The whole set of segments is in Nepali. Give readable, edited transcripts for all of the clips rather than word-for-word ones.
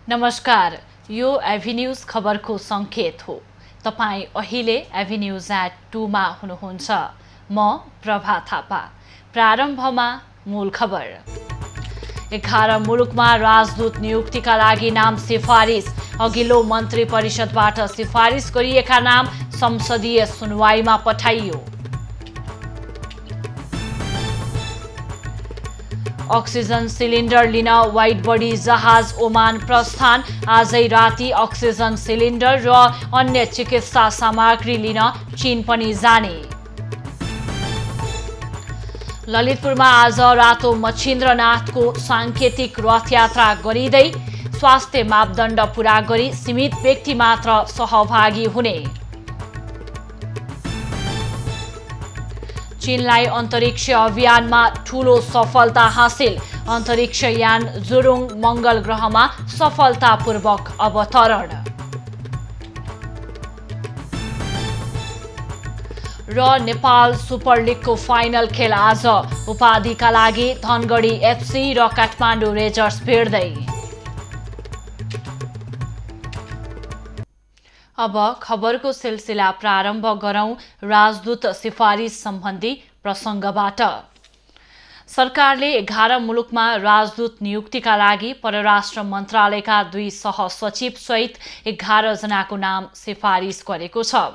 नमस्कार, यो एभिन्यूज खबरको सङ्केत हो। तपाईँ अहिले एभिन्यूज@2 मा हुनुहुन्छ। म प्रभा थापा। प्रारम्भमा मूल खबर। 11 मुलुकमा राजदूत नियुक्तिका लागि नाम सिफारिस। अघिल्लो मन्त्री परिषदबाट सिफारिस गरिएका नाम संसदीय सुनवाईमा पठाइयो। अक्सिजन सिलिन्डर लिन वाइड बडी जहाज ओमान प्रस्थान। आजै राति अक्सिजन सिलिन्डर र अन्य चिकित्सा सामग्री लिन चीन पनि जाने। ललितपुरमा आज रातो मच्छिन्द्रनाथको सांकेतिक रथयात्रा गरिँदै स्वास्थ्य मापदण्ड पूरा गरी सीमित व्यक्ति मात्र सहभागी हुने। चीनलाई अन्तरिक्ष अभियानमा ठूलो सफलता हासिल। अन्तरिक्ष यान जुरुङ मङ्गल ग्रहमा सफलतापूर्वक अवतरण। र नेपाल सुपर लिगको फाइनल खेल आज। उपाधिका लागि धनगढी एफसी र काठमाडौँ रेजर्स भिड्दै। अब खबरको सिलसिला प्रारम्भ गरौं राजदूत सिफारिस सम्बन्धी प्रसङ्गबाट। सरकारले 11 मुलुकमा राजदूत नियुक्तिका लागि परराष्ट्र मन्त्रालयका 2 सहसचिव सहित 11 जनाको नाम सिफारिस गरेको छ।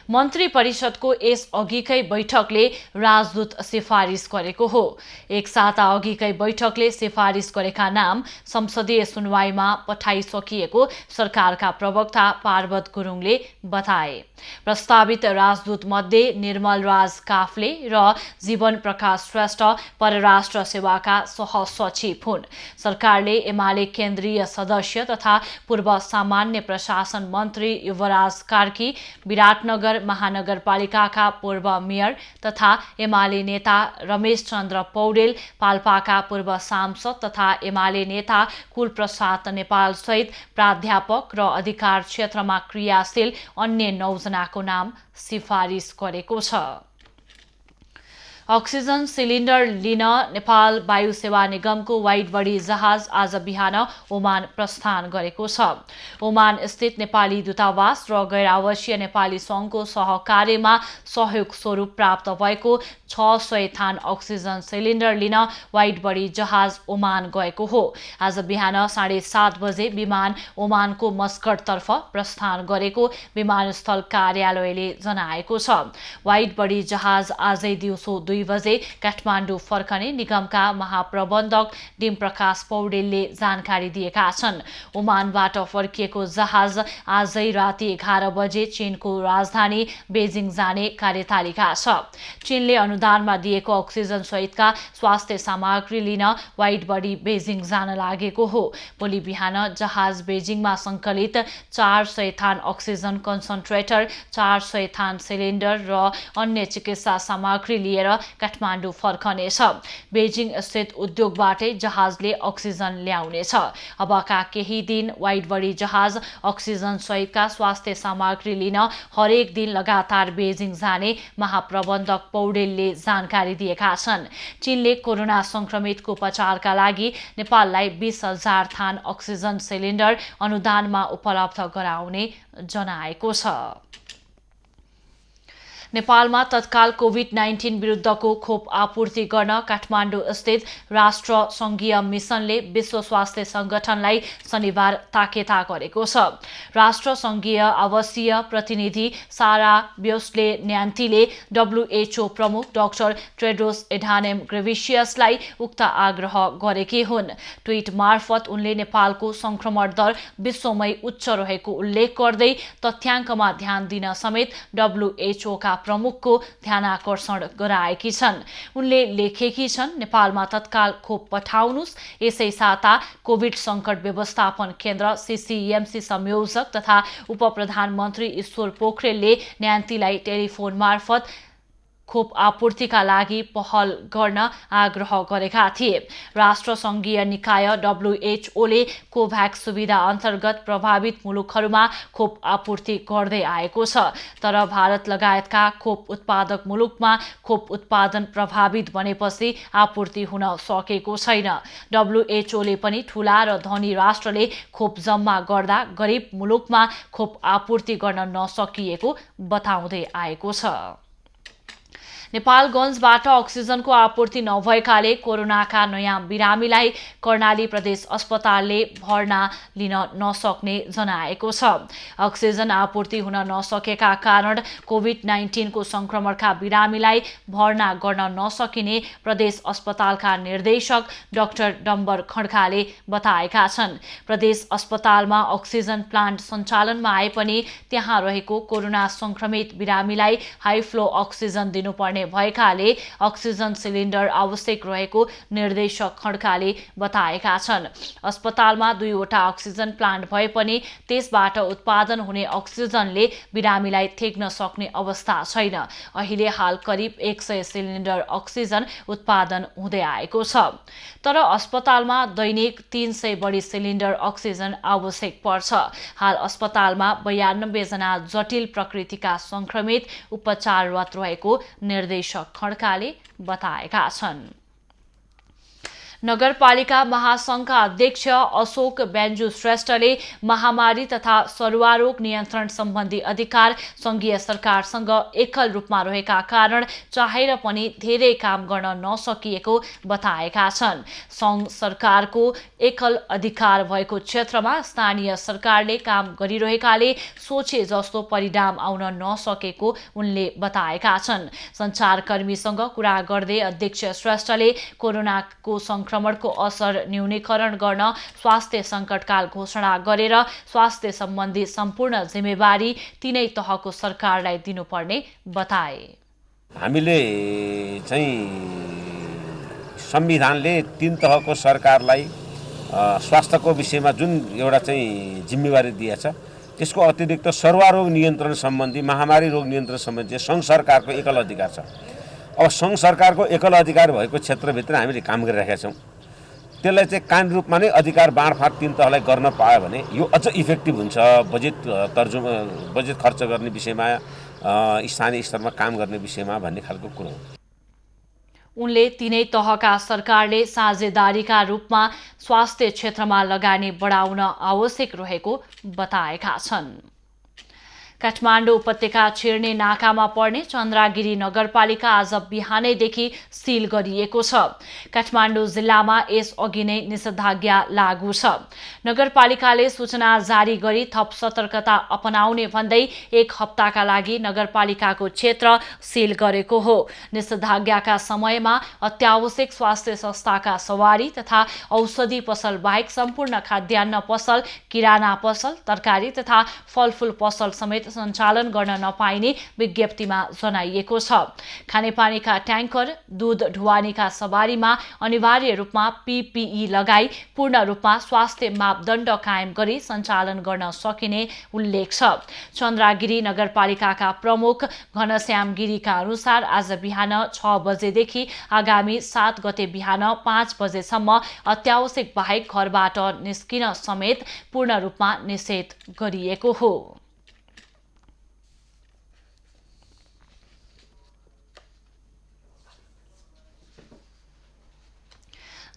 मन्त्री परिषदको यस अघिकै बैठकले राजदूत सिफारिस गरेको हो। एक साता अघिकै बैठकले सिफारिस गरेका नाम संसदीय सुनवाईमा पठाइसकिएको सरकारका प्रवक्ता पार्वत गुरुङले बताए। प्रस्तावित राजदूत मध्ये निर्मल राज काफले र जीवन प्रकाश श्रेष्ठ परराष्ट्र सेवाका सहसचिव हुन्। सरकारले एमाले केन्द्रीय सदस्य तथा पूर्व सामान्य प्रशासन मन्त्री युवराज कार्की, विराटनगर महानगरपालिकाका पूर्व मेयर तथा एमाले नेता रमेश चन्द्र पौडेल, पाल्पाका पूर्व सांसद तथा एमाले नेता कुलप्रसाद नेपाल सहित प्राध्यापक र अधिकार क्षेत्रमा क्रियाशील अन्य 9 जनाको नाम सिफारिस गरेको छ। अक्सिजन सिलिन्डर लिन नेपाल वायु सेवा निगमको वाइड बडी जहाज आज बिहान ओमान प्रस्थान गरेको छ। ओमान स्थित नेपाली दूतावास र गैर आवासीय नेपाली सङ्घको सहकार्यमा सहयोग स्वरूप प्राप्त भएको 600 थान अक्सिजन सिलिन्डर लिन वाइड बडी जहाज ओमान गएको हो। आज बिहान 7:30 बजे विमान ओमानको मस्कटतर्फ प्रस्थान गरेको विमानस्थल कार्यालयले जनाएको छ। वाइड बडी जहाज आजै दिउँसो 2 बजे काठमाडौँ फर्कने निगमका महाप्रबन्धक डिम प्रकाश पौडेलले जानकारी दिएका छन्। ओमानबाट फर्किएको जहाज आजै राति 11 बजे चीनको राजधानी बेजिङ जाने कार्यतालिका छ। चीनले अनुदानमा दिएको अक्सिजन सहितका स्वास्थ्य सामग्री लिन वाइड बडी बेजिङ जान लागेको हो। भोलि बिहान जहाज बेजिङमा सङ्कलित 400 थान अक्सिजन कन्सन्ट्रेटर, 400 थान सिलिन्डर र अन्य चिकित्सा सामग्री लिएर काठमाडौँ फर्कनेछ। बेजिङ स्थित उद्योगबाटै जहाजले अक्सिजन ल्याउनेछ। अबका केही दिन वाइड बडी जहाज अक्सिजन सहितका स्वास्थ्य सामग्री लिन हरेक दिन लगातार बेजिङ जाने महाप्रबन्धक पौडेलले जानकारी दिएका छन्। चीनले कोरोना संक्रमितको उपचारका लागि नेपाललाई 20,000 थान अक्सिजन सिलिन्डर अनुदानमा उपलब्ध गराउने जनाएको छ। नेपालमा तत्काल कोभिड-19 विरुद्धको खोप आपूर्ति गर्न काठमाडौँ स्थित राष्ट्र सङ्घीय मिसनले विश्व स्वास्थ्य सङ्गठनलाई शनिबार ताकेता गरेको छ। राष्ट्र सङ्घीय आवासीय प्रतिनिधि सारा ब्योस्ले न्यान्तीले WHO प्रमुख डाक्टर टेड्रोस एढानम घेब्रेयेससलाई उक्त आग्रह गरेकी हुन्। ट्विट मार्फत उनले नेपालको संक्रमण दर विश्वमै उच्च रहेको उल्लेख गर्दै तथ्याङ्कमा ध्यान दिन समेत WHO का प्रमुखको ध्यानाकर्षण गराएकी छन्। उनले लेखेकी छन्, नेपालमा तत्काल खोप पठाउनुस्। यसै साता कोभिड सङ्कट व्यवस्थापन केन्द्र CCMC संयोजक तथा उपप्रधानमन्त्री ईश्वर पोखरेलले न्यान्तीलाई टेलिफोन मार्फत खोप आपूर्तिका लागि पहल गर्न आग्रह गरेका थिए। राष्ट्रसङ्घीय निकाय WHOले कोभ्याक्स सुविधा अन्तर्गत प्रभावित मुलुकहरूमा खोप आपूर्ति गर्दै आएको छ, तर भारत लगायतका खोप उत्पादक मुलुकमा खोप उत्पादन प्रभावित बनेपछि आपूर्ति हुन सकेको छैन। WHOले पनि ठूला र धनी राष्ट्रले खोप जम्मा गर्दा गरिब मुलुकमा खोप आपूर्ति गर्न नसकिएको बताउँदै आएको छ। नेपालगञ्जबाट अक्सिजनको आपूर्ति नभएकाले कोरोनाका नयाँ बिरामीलाई कर्णाली प्रदेश अस्पतालले भर्ना लिन नसक्ने जनाएको छ। अक्सिजन आपूर्ति हुन नसकेका कारण कोभिड-19 को संक्रमणका बिरामीलाई भर्ना गर्न नसकिने प्रदेश अस्पतालका निर्देशक डाक्टर डम्बर खड्काले बताएका छन्। प्रदेश अस्पतालमा अक्सिजन प्लान्ट सञ्चालनमा आए पनि त्यहाँ रहेको कोरोना संक्रमित बिरामीलाई हाई फ्लो अक्सिजन दिनुपर्ने भएकाले अक्सिजन सिलिन्डर आवश्यक रहेको निर्देशक खड्काले बताएका छन्। अस्पतालमा 2 वटा अक्सिजन प्लान्ट भए पनि त्यसबाट उत्पादन हुने अक्सिजनले बिरामीलाई थेग्न सक्ने अवस्था छैन। अहिले हाल करिब 100 सिलिन्डर अक्सिजन उत्पादन हुँदै आएको छ, तर अस्पतालमा दैनिक 300 बढी सिलिन्डर अक्सिजन आवश्यक पर्छ। हाल अस्पतालमा 92 जना जटिल प्रकृतिका संक्रमित उपचाररत रहेको निर्देशक खड्काले बताएका छन्। नगरपालिका महासंघका अध्यक्ष अशोक बेन्जु श्रेष्ठले महामारी तथा सरुवारोग नियन्त्रण सम्बन्धी अधिकार संघीय सरकारसँग एकल रूपमा रहेका कारण चाहेर पनि धेरै काम गर्न नसकिएको बताएका छन्। संघ सरकारको एकल अधिकार भएको क्षेत्रमा स्थानीय सरकारले काम गरिरहेकाले सोचे जस्तो परिणाम आउन नसकेको उनले बताएका छन्। सञ्चारकर्मीसँग कुरा गर्दै अध्यक्ष श्रेष्ठले कोरोनाको संक्रमणको असर न्यूनीकरण गर्न स्वास्थ्य संकटकाल घोषणा गरेर स्वास्थ्य सम्बन्धी सम्पूर्ण जिम्मेवारी तीनै तहको सरकारलाई दिनुपर्ने बताए। हामीले चाहिँ संविधानले 3 तहको सरकारलाई स्वास्थ्यको विषयमा जुन एउटा चाहिँ जिम्मेवारी दिएछ, त्यसको अतिरिक्त सर्वरोग नियन्त्रण सम्बन्धी महामारी रोग नियन्त्रण सम्बन्धी संघ सरकारको एकल अधिकार छ। अब संघ सरकारको एकल अधिकार भएको क्षेत्रभित्र हामीले काम गरिरहेका छौँ। त्यसलाई चाहिँ कानुनी रूपमा नै अधिकार बाँडफाँड 3 तहलाई गर्न पायो भने यो अझ इफेक्टिभ हुन्छ। बजेट खर्च गर्ने विषयमा, स्थानीय स्तरमा काम गर्ने विषयमा भन्ने खालको कुरो हो। उनले तीनै तहका सरकारले साझेदारीका रूपमा स्वास्थ्य क्षेत्रमा लगानी बढाउन आवश्यक रहेको बताएका छन्। काठमाडौँ उपत्यका छिर्ने नाकामा पर्ने चन्द्रागिरी नगरपालिका आज बिहानैदेखि सिल गरिएको छ। काठमाडौँ जिल्लामा यसअघि नै निषेधाज्ञा लागू छ। नगरपालिकाले सूचना जारी गरी थप सतर्कता अपनाउने भन्दै 1 हप्ताका लागि नगरपालिकाको क्षेत्र सिल गरेको हो। निषेधाज्ञाका समयमा अत्यावश्यक स्वास्थ्य संस्थाका सवारी तथा औषधि पसल बाहेक सम्पूर्ण खाद्यान्न पसल, किराना पसल, तरकारी तथा फलफूल पसल समेत सञ्चालन गर्न नपाइने विज्ञप्तिमा जनाइएको छ। खानेपानीका ट्याङ्कर, दूध ढुवानीका सवारीमा अनिवार्य रूपमा PPE लगाई पूर्ण रूपमा स्वास्थ्य मापदण्ड कायम गरी सञ्चालन गर्न सकिने उल्लेख छ। चन्द्रागिरी नगरपालिकाका प्रमुख घनश्याम गिरीका अनुसार आज बिहान 6 बजेदेखि आगामी 7 गते बिहान 5 बजेसम्म अत्यावश्यक बाहेक घरबाट निस्किन समेत पूर्ण रूपमा निषेध गरिएको हो।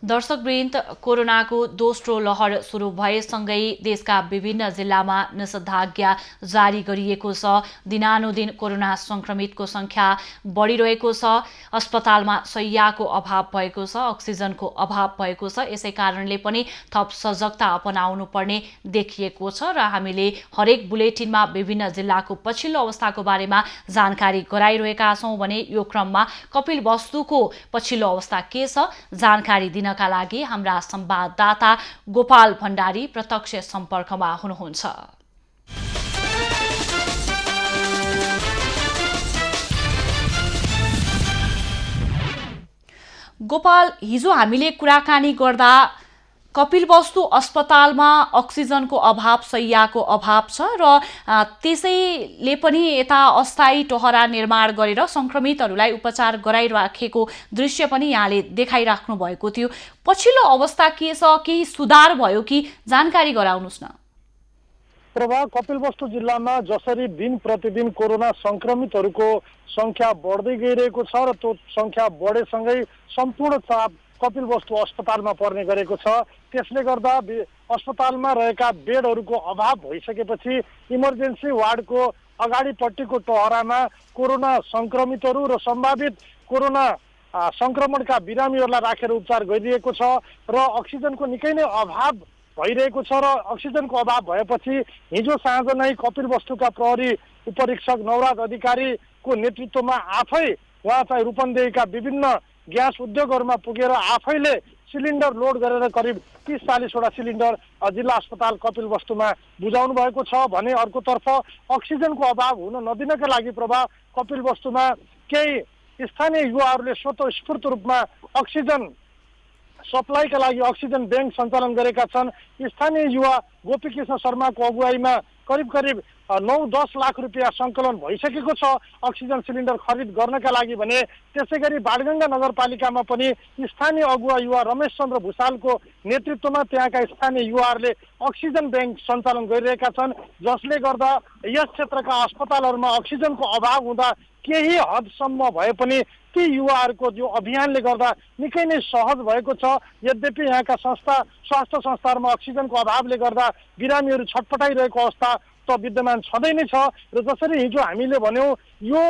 दर्शकवृन्द, कोरोनाको दोस्रो लहर सुरु भएसँगै देशका विभिन्न जिल्लामा निषेधाज्ञा जारी गरिएको छ। दिनानुदिन कोरोना संक्रमितको संख्या बढिरहेको छ। अस्पतालमा शय्याको अभाव भएको छ, अक्सिजनको अभाव भएको छ। यसै कारणले पनि थप सजगता अपनाउनु पर्ने देखिएको छ र हामीले हरेक बुलेटिनमा विभिन्न जिल्लाको पछिल्लो अवस्थाको बारेमा जानकारी गराइरहेका छौँ भने यो क्रममा कपिलवस्तुको पछिल्लो अवस्था के छ जानकारी दिन का लागि हाम्रा संवाददाता गोपाल भण्डारी प्रत्यक्ष सम्पर्कमा हुनुहुन्छ। गोपाल, हिजो हामीले कुराकानी गर्दा कपिलवस्तु अस्पतालमा अक्सिजनको अभाव, शैय्याको अभाव छ र त्यसैले पनि यता अस्थायी टहरा निर्माण गरेर संक्रमितहरूलाई उपचार गराइराखेको दृश्य पनि यहाँले देखाइराख्नु भएको थियो। पछिल्लो अवस्था के छ, केही सुधार भयो कि जानकारी गराउनुस् न। प्रभा, कपिलवस्तु जिल्लामा जसरी दिन प्रतिदिन कोरोना संक्रमितहरूको संख्या बढ्दै गइरहेको छ र त्यो संख्या बढेसँगै सम्पूर्ण चाप कपिलवस्तु अस्पतालमा पर्ने गरेको छ। त्यसले गर्दा अस्पतालमा रहेका बेडहरूको अभाव भइसकेपछि इमर्जेन्सी वार्डको अगाडिपट्टिको टहरामा कोरोना संक्रमितहरू र सम्भावित कोरोना संक्रमणका बिरामीहरूलाई राखेर उपचार गरिरहेको छ र अक्सिजनको निकै नै अभाव भइरहेको छ र अक्सिजनको अभाव भएपछि हिजो साँझ नै कपिलवस्तुका प्रहरी उपरीक्षक नवराज अधिकारीको नेतृत्वमा आफै उहाँ चाहिँ रूपन्देहीका विभिन्न ग्यास उद्योगहरूमा पुगेर आफैले सिलिन्डर लोड गरेर करिब 30-40 वटा सिलिन्डर जिल्ला अस्पताल कपिलवस्तुमा बुझाउनु भएको छ भने अर्कोतर्फ अक्सिजनको अभाव हुन नदिनका लागि प्रभाव कपिलवस्तुमा केही स्थानीय युवाहरूले स्वतःस्फूर्त रूपमा अक्सिजन सप्लाईका लागि अक्सिजन ब्याङ्क सञ्चालन गरेका छन्। स्थानीय युवा गोपीकृष्ण शर्माको अगुवाईमा करिब 9-10 लाख रुपियाँ सङ्कलन भइसकेको छ अक्सिजन सिलिन्डर खरिद गर्नका लागि भने त्यसै गरी बाणगङ्गा नगरपालिकामा पनि स्थानीय अगुवा युवा रमेश चन्द्र भुषालको नेतृत्वमा त्यहाँका स्थानीय युवाहरूले अक्सिजन ब्याङ्क सञ्चालन गरिरहेका छन्, जसले गर्दा यस क्षेत्रका अस्पतालहरूमा अक्सिजनको अभाव हुँदा केही हदसम्म भए पनि ती युवाहरूको जो अभियानले गर्दा निकै नै सहज भएको छ। यद्यपि यहाँका स्वास्थ्य संस्थाहरूमा अक्सिजनको अभावले गर्दा बिरामीहरू छटपटाइरहेको अवस्था त विद्यमान छँदै नै छ र जसरी हिजो हामीले भन्यौँ यो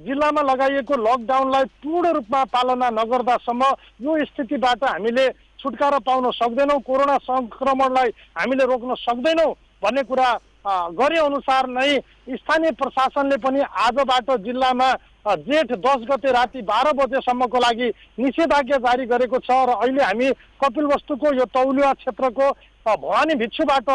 जिल्लामा लगाइएको लकडाउनलाई पूर्ण रूपमा पालना नगर्दासम्म यो स्थितिबाट हामीले छुटकारा पाउन सक्दैनौँ, कोरोना संक्रमणलाई हामीले रोक्न सक्दैनौँ भन्ने कुरा गरे अनुसार नै स्थानीय प्रशासनले पनि आजबाट जिल्लामा जेठ 10 गते राति 12 बजेसम्मको लागि निषेधाज्ञा जारी गरेको छ र अहिले हामी कपिलवस्तुको यो तौलिया क्षेत्रको भवानी भिक्षुबाट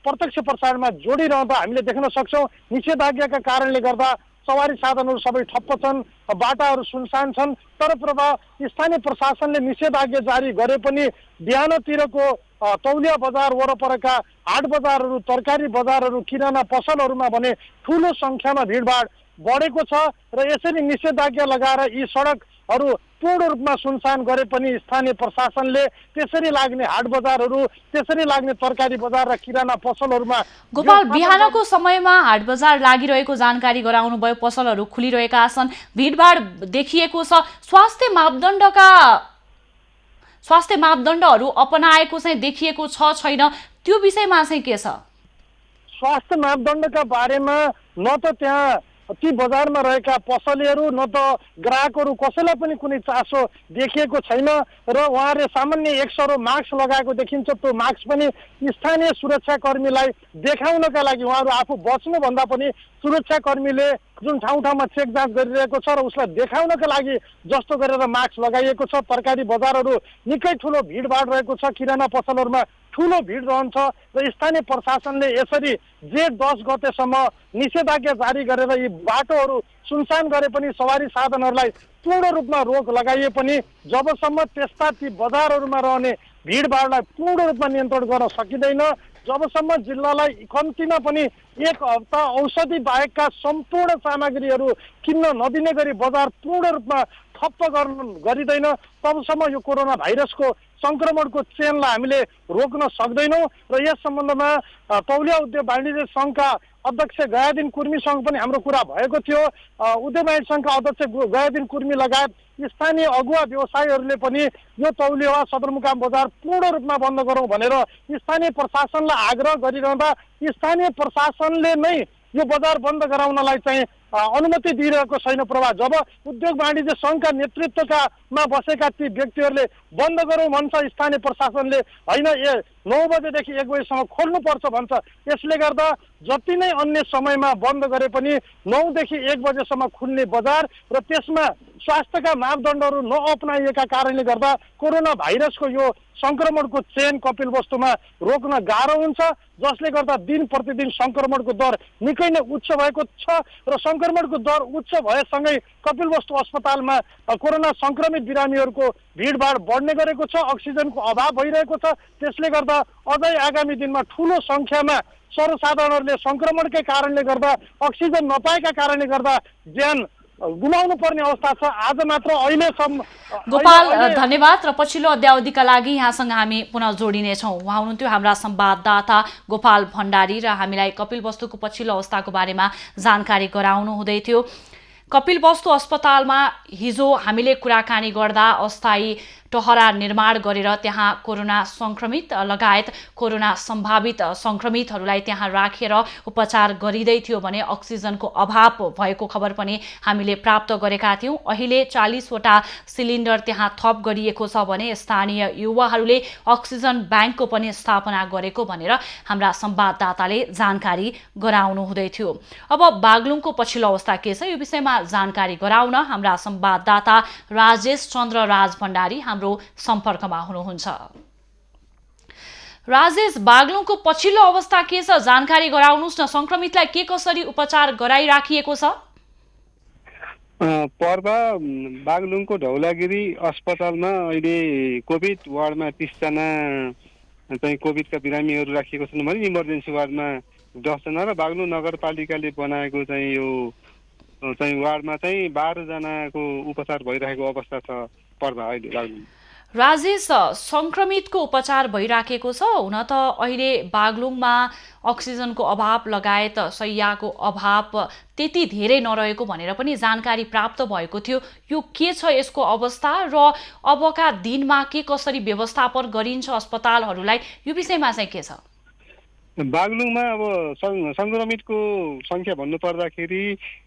प्रत्यक्ष प्रसारणमा जोडिरहँदा हामीले देख्न सक्छौँ निषेधाज्ञाका कारणले गर्दा सवारी साधनहरू सबै ठप्प छन्, बाटाहरू सुनसान छन्। तर प्रभाव स्थानीय प्रशासनले निषेधाज्ञा जारी गरे पनि बिहानतिरको तौलिया बजार वरपरका हाट बजारहरू, तरकारी बजारहरू, किराना पसलहरूमा भने ठुलो सङ्ख्यामा भिडभाड बढेको छ र यसरी निषेधाज्ञा लगाएर यी सडकहरू पूर्ण रूपमा सुनसान गरे पनि स्थानीय प्रशासनले त्यसरी लाग्ने हाट बजारहरू, त्यसरी लाग्ने तरकारी बजार र किराना पसलहरूमा गोपाल बिहानको समयमा हाट बजार लागिरहेको जानकारी गराउनु भयो, पसलहरू खुलिरहेका छन्, भिडभाड देखिएको छ। स्वास्थ्य मापदण्डहरू अपनाएको चाहिँ देखिएको छ छैन, त्यो विषयमा चाहिँ के छ? स्वास्थ्य मापदण्डका बारेमा न त त्यहाँ ती बजारमा रहेका पसलेहरू न त ग्राहकहरू कसैलाई पनि कुनै चासो देखिएको छैन र उहाँहरूले सामान्य एक सरो मास्क लगाएको देखिन्छ। त्यो मास्क पनि स्थानीय सुरक्षाकर्मीलाई देखाउनका लागि उहाँहरू आफू बच्नुभन्दा पनि सुरक्षाकर्मीले जुन ठाउँ चेक जाँच गरिरहेको छ र उसलाई देखाउनका लागि जस्तो गरेर मास्क लगाइएको छ। तरकारी बजारहरू निकै ठुलो भिडभाड रहेको छ, किराना पसलहरूमा ठुलो भिड रहन्छ र स्थानीय प्रशासनले यसरी जेठ 10 गतेसम्म निषेधाज्ञा जारी गरेर यी बाटोहरू सुनसान गरे पनि सवारी साधनहरूलाई पूर्ण रूपमा रोक लगाइए पनि जबसम्म त्यस्ता ती बजारहरूमा रहने भिडभाडलाई पूर्ण रूपमा नियन्त्रण गर्न सकिँदैन, जबसम्म जिल्लालाई कम्तीमा पनि एक हप्ता औषधि बाहेकका सम्पूर्ण सामग्रीहरू किन्न नदिने गरी बजार पूर्ण रूपमा ठप्प गरिँदैन, तबसम्म यो कोरोना भाइरसको संक्रमणको चेनलाई हामीले रोक्न सक्दैनौँ। र यस सम्बन्धमा तौलिया उद्योग वाणिज्य सङ्घका अध्यक्ष गयादिन कुर्मीसँग पनि हाम्रो कुरा भएको थियो। उद्योग वाणिज्य सङ्घका अध्यक्ष गयादिन कुर्मी लगायत स्थानीय अगुवा व्यवसायीहरूले पनि यो तौलिया सदरमुकाम बजार पूर्ण रूपमा बन्द गरौँ भनेर स्थानीय प्रशासनलाई आग्रह गरिरहँदा स्थानीय प्रशासनले नै यो बजार बन्द गराउनलाई चाहिँ अनुमति दिइरहेको छैन। प्रभा जब उद्योग वाणिज्य सङ्घका नेतृत्वकामा बसेका ती व्यक्तिहरूले बन्द गरौँ भन्छ, स्थानीय प्रशासनले होइन 9 बजेदेखि 1 बजेसम्म खोल्नुपर्छ भन्छ। यसले गर्दा जति नै अन्य समयमा बन्द गरे पनि 9 देखि 1 बजेसम्म खुल्ने बजार र त्यसमा स्वास्थ्यका मापदण्डहरू नअपनाइएका कारणले गर्दा कोरोना भाइरसको यो संक्रमणको चेन कपिलवस्तुमा रोक्न गाह्रो हुन्छ, जसले गर्दा दिन प्रतिदिन संक्रमणको दर निकै नै उच्च भएको छ र संक्रमणको दर उच्च भएसँगै कपिलवस्तु अस्पतालमा कोरोना संक्रमित बिरामीहरूको भिडभाड बढ्ने गरेको छ, अक्सिजनको अभाव भइरहेको छ। त्यसले गर्दा अझै आगामी दिनमा ठुलो सङ्ख्यामा सर्वसाधारणहरूले सङ्क्रमणकै कारणले गर्दा, अक्सिजन नपाएका कारणले गर्दा ज्यान गुमाउनु पर्ने अवस्था छ। आज मात्र अहिलेसम्म गोपाल धन्यवाद र पछिल्लो अध्यावधिका लागि यहाँसँग हामी पुनः जोडिनेछौँ। उहाँ हुनुहुन्थ्यो हाम्रा संवाददाता गोपाल भण्डारी र हामीलाई कपिलवस्तुको पछिल्लो अवस्थाको बारेमा जानकारी गराउनु हुँदै थियो। कपिलवस्तु अस्पतालमा हिजो हामीले कुराकानी गर्दा अस्थायी टहरा निर्माण गरेर त्यहाँ कोरोना संक्रमित लगायत कोरोना सम्भावित संक्रमितहरूलाई त्यहाँ राखेर उपचार गरिँदै थियो भने अक्सिजनको अभाव भएको खबर पनि हामीले प्राप्त गरेका थियौँ। अहिले 40 वटा सिलिन्डर त्यहाँ थप गरिएको छ भने स्थानीय युवाहरूले अक्सिजन ब्याङ्कको पनि स्थापना गरेको भनेर हाम्रा संवाददाताले जानकारी गराउनु हुँदै थियो। अब बागलुङको पछिल्लो अवस्था के छ यो विषयमा जानकारी गराउन हाम्रा संवाददाता राजेश चन्द्र राज भण्डारी हाम्रो सम्पर्कमा हुनुहुन्छ। राजेश, बागलुङको पछिल्लो अवस्था के छ जानकारी गराउनुस् न। संक्रमितलाई के कसरी उपचार गराइराखिएको छ? पर्वा बागलुङको ढौलागिरी अस्पतालमा अहिले कोभिड वार्डमा 30 जना चाहिँ कोभिडका बिरामीहरू राखिएको छन् भने इमर्जेन्सी वार्डमा 10 जना र बागलुङ नगरपालिकाले बनाएको चाहिँ यो चाहिँ वार्डमा चाहिँ 12 जनाको उपचार भइरहेको अवस्था छ पर्वा अहिले बागलुङ। राजेश, संक्रमितको उपचार भइराखेको छ। हुन त अहिले बागलुङमा अक्सिजनको अभाव लगायत शैय्याको अभाव त्यति धेरै नरहेको भनेर पनि जानकारी प्राप्त भएको थियो। यो के छ यसको अवस्था र अबका दिनमा के कसरी व्यवस्थापन गरिन्छ अस्पतालहरूलाई यो विषयमा चाहिँ के छ? बागलुङमा अब संक्रमितको संख्या भन्नु पर्दाखेरि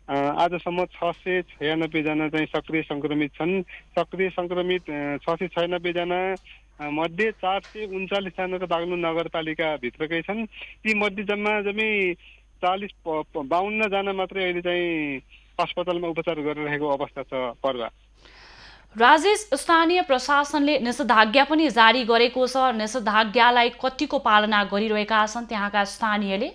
आजसम्म 696 जना चाहिँ सक्रिय संक्रमित छन्। सक्रिय संक्रमित 696 जना मध्ये 439 जना त बागलुङ नगरपालिका भित्रकै छन्। ती मध्ये जम्मै 52 जना मात्रै अहिले चाहिँ अस्पतालमा उपचार गरिरहेको अवस्था छ पर्वा। राजेश, स्थानीय प्रशासनले निषेधाज्ञा पनि जारी गरेको छ। निषेधाज्ञालाई कतिको पालना गरिरहेका छन् त्यहाँका स्थानीयले?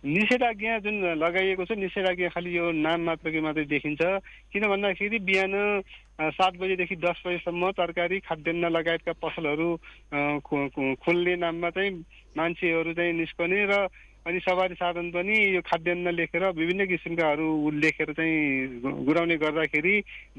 निषेधाज्ञा जुन लगाइएको छ निषेधाज्ञा खालि यो नाम मात्रकै मात्रै देखिन्छ। किन भन्दाखेरि बिहान 7 बजेदेखि 10 बजेसम्म तरकारी खाद्यान्न लगायतका पसलहरू खोल्ने नाममा चाहिँ मान्छेहरू चाहिँ निस्कने र अनि सवारी साधन पनि यो खाद्यान्न लेखेर विभिन्न किसिमकाहरू लेखेर चाहिँ गुराउने गर्दाखेरि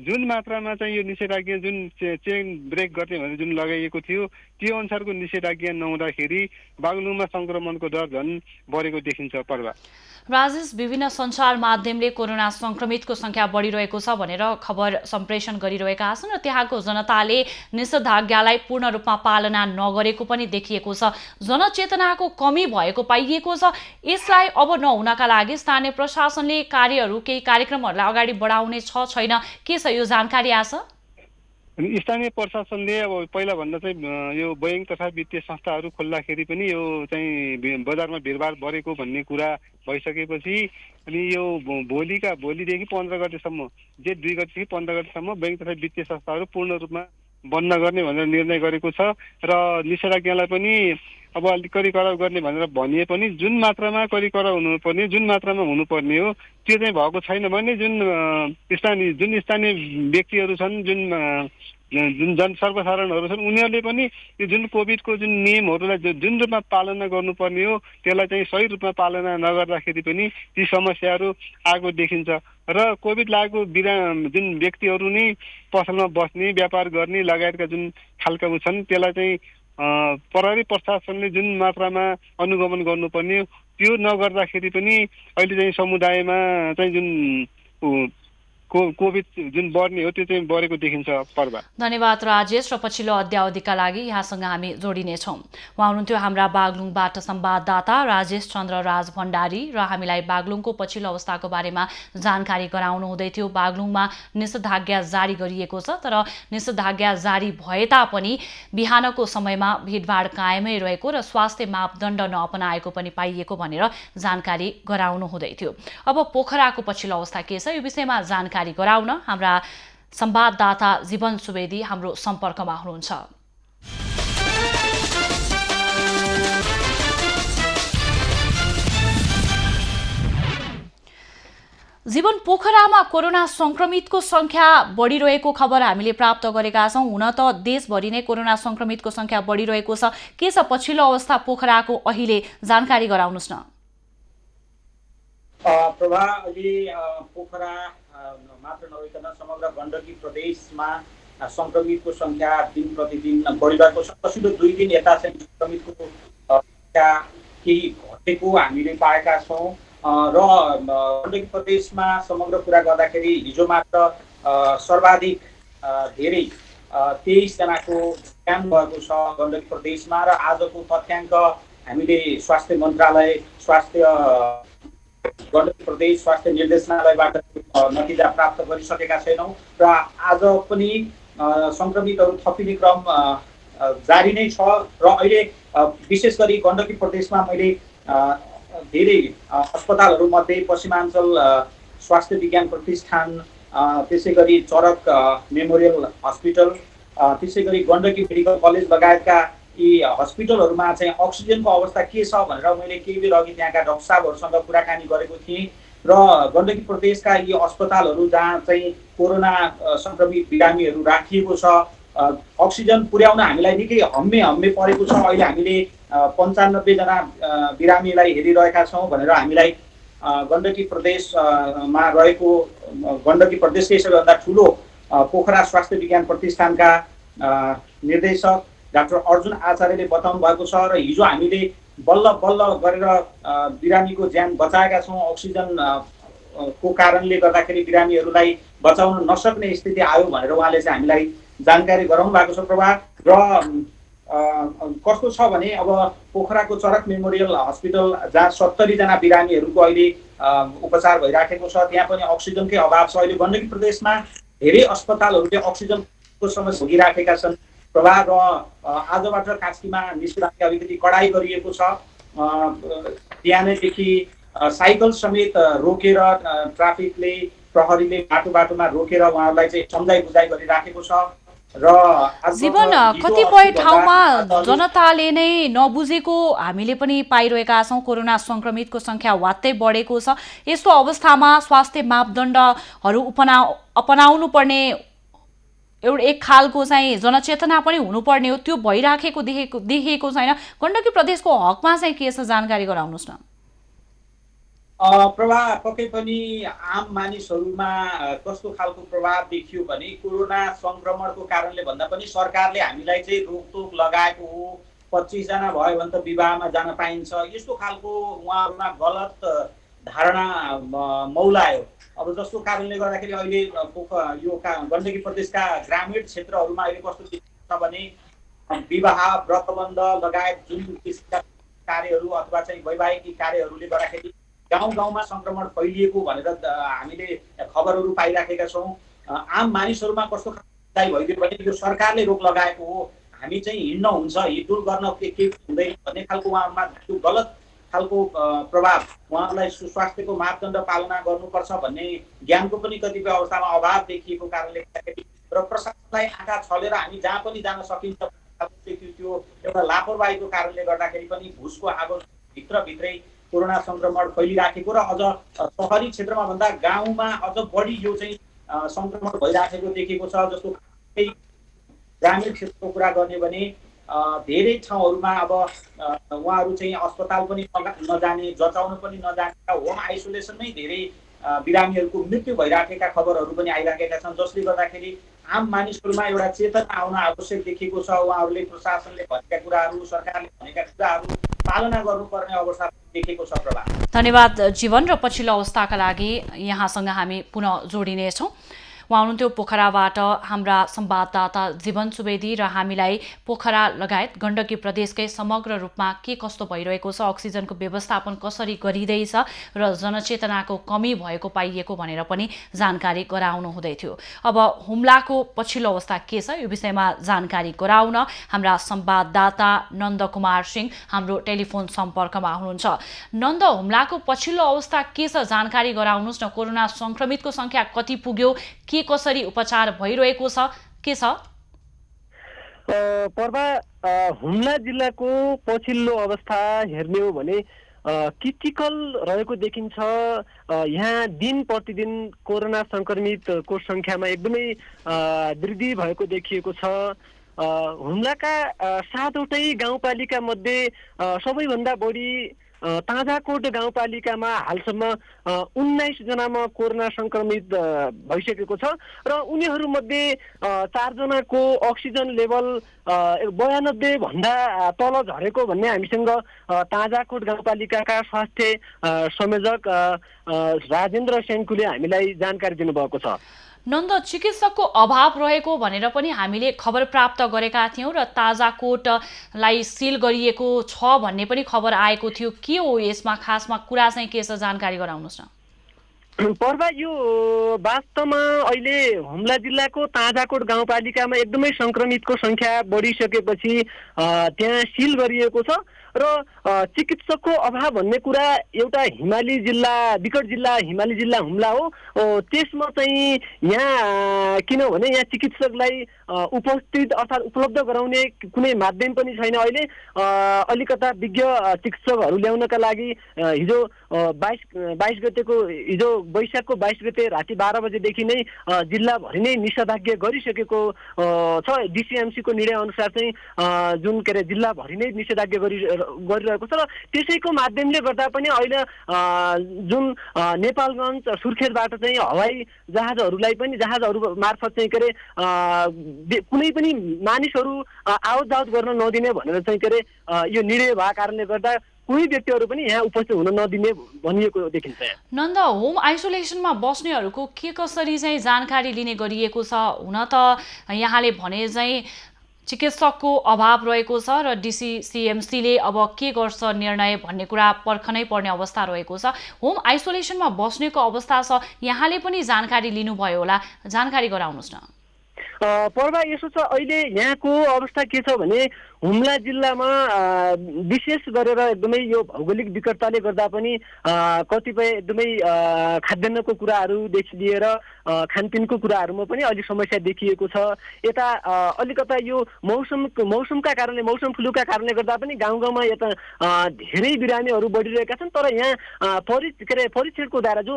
जुन मात्रामा चाहिँ यो निषेधाज्ञा जुन चेन ब्रेक गर्ने भनेर जुन लगाइएको थियो त्यो अनुसारको निषेधाज्ञा नहुँदाखेरि बागलुङमा संक्रमणको दर झन् बढेको देखिन्छ पर्वा। राजेश, विभिन्न सञ्चार माध्यमले कोरोना संक्रमितको संख्या बढिरहेको छ भनेर खबर सम्प्रेषण गरिरहेका छन् र त्यहाँको जनताले निषेधाज्ञालाई पूर्ण रूपमा पालना नगरेको पनि देखिएको छ। जनचेतनाको कमी भएको पाइएको छ। यसलाई अब नहुनका लागि स्थानीय प्रशासनले केही कार्यक्रमहरूलाई अगाडि बढाउने छैन के छ यो जानकारी आछ? स्थानीय प्रशासनले अब पहिला भन्दा चाहिँ यो बैङ्क तथा वित्तीय संस्थाहरू खोल्दाखेरि पनि यो चाहिँ बजारमा भिडभाड बढेको भन्ने कुरा भइसकेपछि अनि यो भोलिदेखि 15 गतेसम्म जेठ 2 गतेदेखि 15 गतेसम्म बैङ्क तथा वित्तीय संस्थाहरू पूर्ण रूपमा बन्द गर्ने भनेर निर्णय गरेको छ र निषेधाज्ञालाई पनि अब अलिक कडी-कराउ गर्ने भनेर भनिए पनि जुन मात्रामा कडी-कराउ हुनुपर्ने जुन मात्रामा हुनुपर्ने हो त्यो चाहिँ भएको छैन भने जुन स्थानीय व्यक्तिहरू छन् जुन सर्वसाधारणहरू छन् उनीहरूले पनि यो जुन कोभिडको जुन नियमहरूलाई जुन रूपमा पालना गर्नुपर्ने हो त्यसलाई चाहिँ सही रूपमा पालना नगर्दाखेरि पनि ती समस्याहरू आएको देखिन्छ र कोभिड लागेको जुन व्यक्तिहरू नै पसलमा बस्ने व्यापार गर्ने लगायतका जुन खालका छन् त्यसलाई चाहिँ प्रहरी प्रशासनले जुन मात्रामा अनुगमन गर्नुपर्ने त्यो नगर्दाखेरि पनि अहिले चाहिँ समुदायमा चाहिँ जुन कोभिड जुन बढ्ने हो त्यो चाहिँ बढेको देखिन्छ पर्वा। धन्यवाद राजेश र पछिल्लो अध्यावधिका लागि यहाँसँग हामी जोडिनेछौँ। उहाँ हुनुहुन्थ्यो हाम्रा बागलुङबाट संवाददाता राजेश चन्द्र राज भण्डारी र हामीलाई बागलुङको पछिल्लो अवस्थाको बारेमा जानकारी गराउनु हुँदै थियो। बागलुङमा निषेधाज्ञा जारी गरिएको छ तर निषेधाज्ञा जारी भए तापनि बिहानको समयमा भिडभाड कायमै रहेको र स्वास्थ्य मापदण्ड नअपनाएको पनि पाइएको भनेर जानकारी गराउनु हुँदै थियो। अब पोखराको पछिल्लो अवस्था के छ यो विषयमा जानकारी गराउन हाम्रा संवाददाता जीवन सुवेदी हाम्रो सम्पर्कमा हुनुहुन्छ। जीवन, पोखरामा कोरोना संक्रमितको संख्या बढिरहेको खबर हामीले प्राप्त गरेका छौं। हुन त देशभरि नै कोरोना संक्रमितको संख्या बढिरहेको छ। के छ पछिल्लो अवस्था पोखराको अहिले जानकारी गराउनुस् न। प्रभा अहिले पोखरा मात्र नभइकन समग्र गण्डकी प्रदेशमा संक्रमितको संख्या दिन प्रतिदिन बढिरहेको छ। पछिल्लो 2 दिन यता चाहिँ संक्रमितको संख्या केही घटेको हामीले पाएका छौँ र गण्डकी प्रदेशमा समग्र कुरा गर्दाखेरि हिजो मात्र सर्वाधिक धेरै 23 जनाको ज्यान भएको छ गण्डकी प्रदेशमा र आजको तथ्याङ्क हामीले स्वास्थ्य मन्त्रालय गण्डकी प्रदेश स्वास्थ्य निर्देशनालयबाट नतिजा प्राप्त गरिसकेका छैनौँ र आज पनि संक्रमितहरू थपिने क्रम जारी नै छ र अहिले विशेष गरी गण्डकी प्रदेशमा मैले धेरै अस्पतालहरूमध्ये पश्चिमाञ्चल स्वास्थ्य विज्ञान प्रतिष्ठान, त्यसै गरी चरक मेमोरियल हस्पिटल, त्यसै गरी गण्डकी मेडिकल कलेज लगायतका यी हस्पिटलहरूमा चाहिँ अक्सिजनको अवस्था के छ भनेर मैले केही बेर अघि त्यहाँका डाक्टर साहबहरूसँग कुराकानी गरेको थिएँ र गण्डकी प्रदेशका यी अस्पतालहरू जहाँ चाहिँ कोरोना संक्रमित बिरामीहरू राखिएको छ अक्सिजन पुर्याउन हामीलाई निकै हम्मे परेको छ। अहिले हामीले 95 जना बिरामीलाई हेरिरहेका छौँ भनेर हामीलाई गण्डकी प्रदेशमा रहेको गण्डकी प्रदेशकै सबैभन्दा ठुलो पोखरा स्वास्थ्य विज्ञान प्रतिष्ठानका निर्देशक डाक्टर अर्जुन आचार्यले बताउनु भएको छ र हिजो हामीले बल्ल गरेर बिरामीको ज्यान बचाएका छौँ। अक्सिजन को कारणले गर्दाखेरि बिरामीहरूलाई बचाउन नसक्ने स्थिति आयो भनेर उहाँले चाहिँ हामीलाई जानकारी गराउनु भएको छ। प्रभा र कस्तो छ भने अब पोखराको चरक मेमोरियल हस्पिटल जहाँ 70 जना बिरामीहरूको अहिले उपचार भइराखेको छ त्यहाँ पनि अक्सिजनकै अभाव छ। अहिले गण्डकी प्रदेशमा धेरै अस्पतालहरूले अक्सिजनको समस्या भोगिराखेका छन्। प्रभा र आजबाट कास्कीमा निषेधाज्ञा अलिकति कडाई गरिएको छ। बिहानैदेखि साइकल समेत रोकेर ट्राफिकले प्रहरीले बाटोमा रोकेर उहाँहरूलाई चाहिँ सम्झाइ बुझाइ गरिराखेको छ र जीवन कतिपय ठाउँमा जनताले नै नबुझेको हामीले पनि पाइरहेका छौँ। कोरोना संक्रमितको संख्या वात्तै बढेको छ। यस्तो अवस्थामा स्वास्थ्य मापदण्डहरू अपनाउनु पर्ने एक खालको चाहिँ जनचेतना पनि हुनुपर्ने हो, त्यो भइराखेको देखिएको छैन। गण्डकी प्रदेशको हकमा चाहिँ के छ जानकारी गराउनुस् न। प्रभाव पक्कै पनि आम मानिसहरूमा कस्तो खालको प्रभाव देखियो भने कोरोना संक्रमणको कारणले भन्दा पनि सरकारले हामीलाई चाहिँ रोकटोक लगाएको हो। 25 जना भयो भने त विवाहमा जान पाइन्छ, यस्तो खालको उहाँहरूमा गलत धारणा मौलायो। अब जसको कारणले गर्दाखेरि अहिले यो गण्डकी प्रदेशका ग्रामीण क्षेत्रहरूमा अहिले कस्तो छ भने विवाह व्रतबन्ध लगायत जुन किसिमका कार्यहरू अथवा चाहिँ वैवाहिक कार्यहरूले गर्दाखेरि गाउँमा संक्रमण फैलिएको भनेर हामीले खबरहरू पाइराखेका छौँ। आम मानिसहरूमा कस्तो भइदियो भने यो सरकारले रोक लगाएको हो, हामी चाहिँ हिँड्न हुन्छ, हिँडडुल गर्न के हुँदैन भन्ने खालको उहाँहरूमा त्यो गलत खालको प्रभाव, उहाँहरूलाई स्वास्थ्यको मापदण्ड पालना गर्नुपर्छ भन्ने ज्ञानको पनि कतिपय अवस्थामा अभाव देखिएको कारणले गर्दाखेरि र प्रशासनलाई आँखा छलेर हामी जहाँ पनि जान सकिन्छ त्यो एउटा लापरवाहीको कारणले गर्दाखेरि पनि भुसको आगो भित्रभित्रै कोरोना संक्रमण फैलिराखेको र अझ सहरी क्षेत्रमा भन्दा गाउँमा अझ बढी यो चाहिँ संक्रमण भइराखेको देखेको छ। जस्तो ग्रामीण क्षेत्रको कुरा गर्ने भने धेरै ठाउँहरूमा अब उहाँहरू चाहिँ अस्पताल पनि नजाने, जचाउन पनि नजाने, होम आइसोलेसनमै धेरै बिरामीहरूको मृत्यु भइराखेका खबरहरू पनि आइराखेका छन्, जसले गर्दाखेरि आम मानिसहरूमा एउटा चेतना आउन आवश्यक देखिएको छ। उहाँहरूले प्रशासनले भनेका कुराहरू, सरकारले भनेका कुराहरू पालना गर्नुपर्ने अवस्था देखेको छ। प्रभा धन्यवाद जीवन र पछिल्लो अवस्थाका लागि यहाँसँग हामी पुनः जोडिनेछौँ। उहाँ हुनुहुन्थ्यो पोखराबाट हाम्रा संवाददाता जीवन सुवेदी र हामीलाई पोखरा लगायत गण्डकी प्रदेशकै समग्र रूपमा के कस्तो भइरहेको छ, अक्सिजनको व्यवस्थापन कसरी गरिँदैछ र जनचेतनाको कमी भएको पाइएको भनेर पनि जानकारी गराउनु हुँदै थियो। अब हुम्लाको पछिल्लो अवस्था के छ यो विषयमा जानकारी गराउन हाम्रा संवाददाता नन्द कुमार सिंह हाम्रो टेलिफोन सम्पर्कमा हुनुहुन्छ। नन्द, हुम्लाको पछिल्लो अवस्था के छ जानकारी गराउनुस् न। कोरोना संक्रमितको संख्या कति पुग्यो, के कसरी उपचार भइरहेको छ, के छ? पर्वा हुम्ला जिल्लाको पछिल्लो अवस्था हेर्ने हो भने क्रिटिकल रहेको देखिन्छ। यहाँ दिन प्रतिदिन कोरोना संक्रमितको संख्यामा एकदमै वृद्धि भएको देखिएको छ। हुम्लाका 7वटै गाउँपालिका मध्ये सबैभन्दा बढी ताजाकोट गाउँपालिकामा हालसम्म 19 जनामा कोरोना संक्रमित भइसकेको छ र उनीहरूमध्ये 4 जनाको अक्सिजन लेभल 92 भन्दा तल झरेको भन्ने हामीसँग ताजाकोट गाउँपालिकाका स्वास्थ्य संयोजक राजेन्द्र सेन्कुले हामीलाई जानकारी दिनुभएको छ। नन्द, चिकित्सकको अभाव रहेको भनेर पनि हामीले खबर प्राप्त गरेका थियौँ र ताजाकोटलाई सिल गरिएको छ भन्ने पनि खबर आएको थियो। के हो यसमा खासमा कुरा चाहिँ के छ, जानकारी गराउनुहोस् न। पर्वा यो वास्तवमा अहिले हुम्ला जिल्लाको ताजाकोट गाउँपालिकामा एकदमै संक्रमितको संख्या बढिसकेपछि त्यहाँ सिल गरिएको छ र चिकित्सकको अभाव भन्ने कुरा एउटा हिमाली जिल्ला, विकट जिल्ला हिमाली जिल्ला हुम्ला हो। त्यसमा चाहिँ यहाँ किनभने यहाँ चिकित्सकलाई उपस्थित अर्थात् उपलब्ध गराउने कुनै माध्यम पनि छैन। अहिले अलिकता विज्ञ चिकित्सकहरू ल्याउनका लागि हिजो 22 गतेको हिजो वैशाखको 22 गते राति 12 बजेदेखि नै जिल्लाभरि नै निषेधाज्ञा गरिसकेको छ। डिसिएमसीको निर्णय अनुसार चाहिँ जुन के अरे जिल्लाभरि नै निषेधाज्ञा गरिरहेको छ र त्यसैको माध्यमले गर्दा पनि अहिले जुन नेपालगञ्ज सुर्खेतबाट चाहिँ हवाई जहाजहरू मार्फत चाहिँ के अरे कुनै पनि मानिसहरू आवत जावत गर्न नदिने भनेर चाहिँ के अरे यो निर्णय भएको कारणले गर्दा कोही व्यक्तिहरू पनि यहाँ उपस्थित हुन नदिने भनिएको देखिन्छ। नन्द, होम आइसोलेसनमा बस्नेहरूको के कसरी चाहिँ जानकारी लिने गरिएको छ? हुन त यहाँले भने चाहिँ चिकित्सकको अभाव रहेको छ र डिसिसिएमसीले अब के गर्छ निर्णय भन्ने कुरा पर्खनै पर्ने अवस्था रहेको छ। होम आइसोलेसनमा बस्नेको अवस्था छ, यहाँले पनि जानकारी लिनुभयो होला, जानकारी गराउनुहोस् न। पर्वा यसो छ, अहिले यहाँको अवस्था के छ भने हुम्ला जिल्लामा विशेष गरेर एकदमै यो भौगोलिक विकटताले गर्दा पनि कतिपय एकदमै खाद्यान्नको कुराहरूदेखि लिएर खानपिनको कुराहरूमा पनि अलिक समस्या देखिएको छ। यता अलिकता यो मौसमका कारणले, मौसम फ्लूका कारणले गर्दा पनि गाउँ गाउँमा यता धेरै बिरामीहरू बढिरहेका छन्। तर यहाँ परीक्षणको द्वारा जो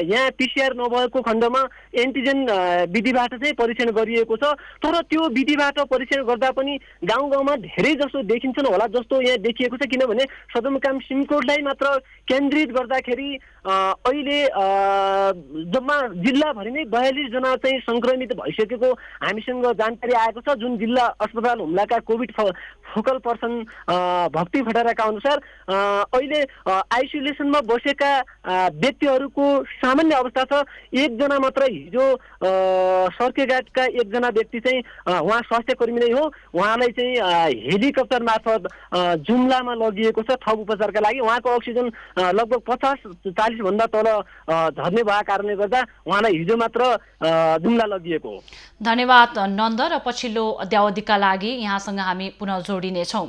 यहाँ पिसिआर नभएको खण्डमा एन्टिजेन विधिबाट चाहिँ परीक्षण गरिएको छ। तर त्यो विधिबाट परीक्षण गर्दा पनि गाउँ गाउँमा धेरै जसो देखिन्छन् होला जस्तो यहाँ देखिएको छ। किनभने सदरमुकाम सिमकोटलाई मात्र केन्द्रित गर्दाखेरि अहिले जम्मा जिल्लाभरि नै 42 जना चाहिँ संक्रमित भइसकेको हामीसँग जानकारी आएको छ। जुन जिल्ला अस्पताल हुम्लाका कोभिड फोकल पर्सन भक्ति खटाराका अनुसार अहिले आइसोलेसनमा बसेका व्यक्तिहरूको सामान्य अवस्था छ। 1 जना मात्र हिजो सर्केघाटका 1 जना व्यक्ति चाहिँ उहाँ स्वास्थ्य कर्मी नै हो। उहाँलाई चाहिँ हेलिकप्टर मार्फत जुम्लामा लगिएको छ थप उपचारका लागि। उहाँको अक्सिजन लगभग 50-40 भन्दा तल झर्ने भएको कारणले गर्दा उहाँलाई हिजो मात्र जुम्ला लगिएको। धन्यवाद नन्द, र पछिल्लो अद्यावधिका लागि यहाँसँग हामी पुनः जोडिनेछौँ।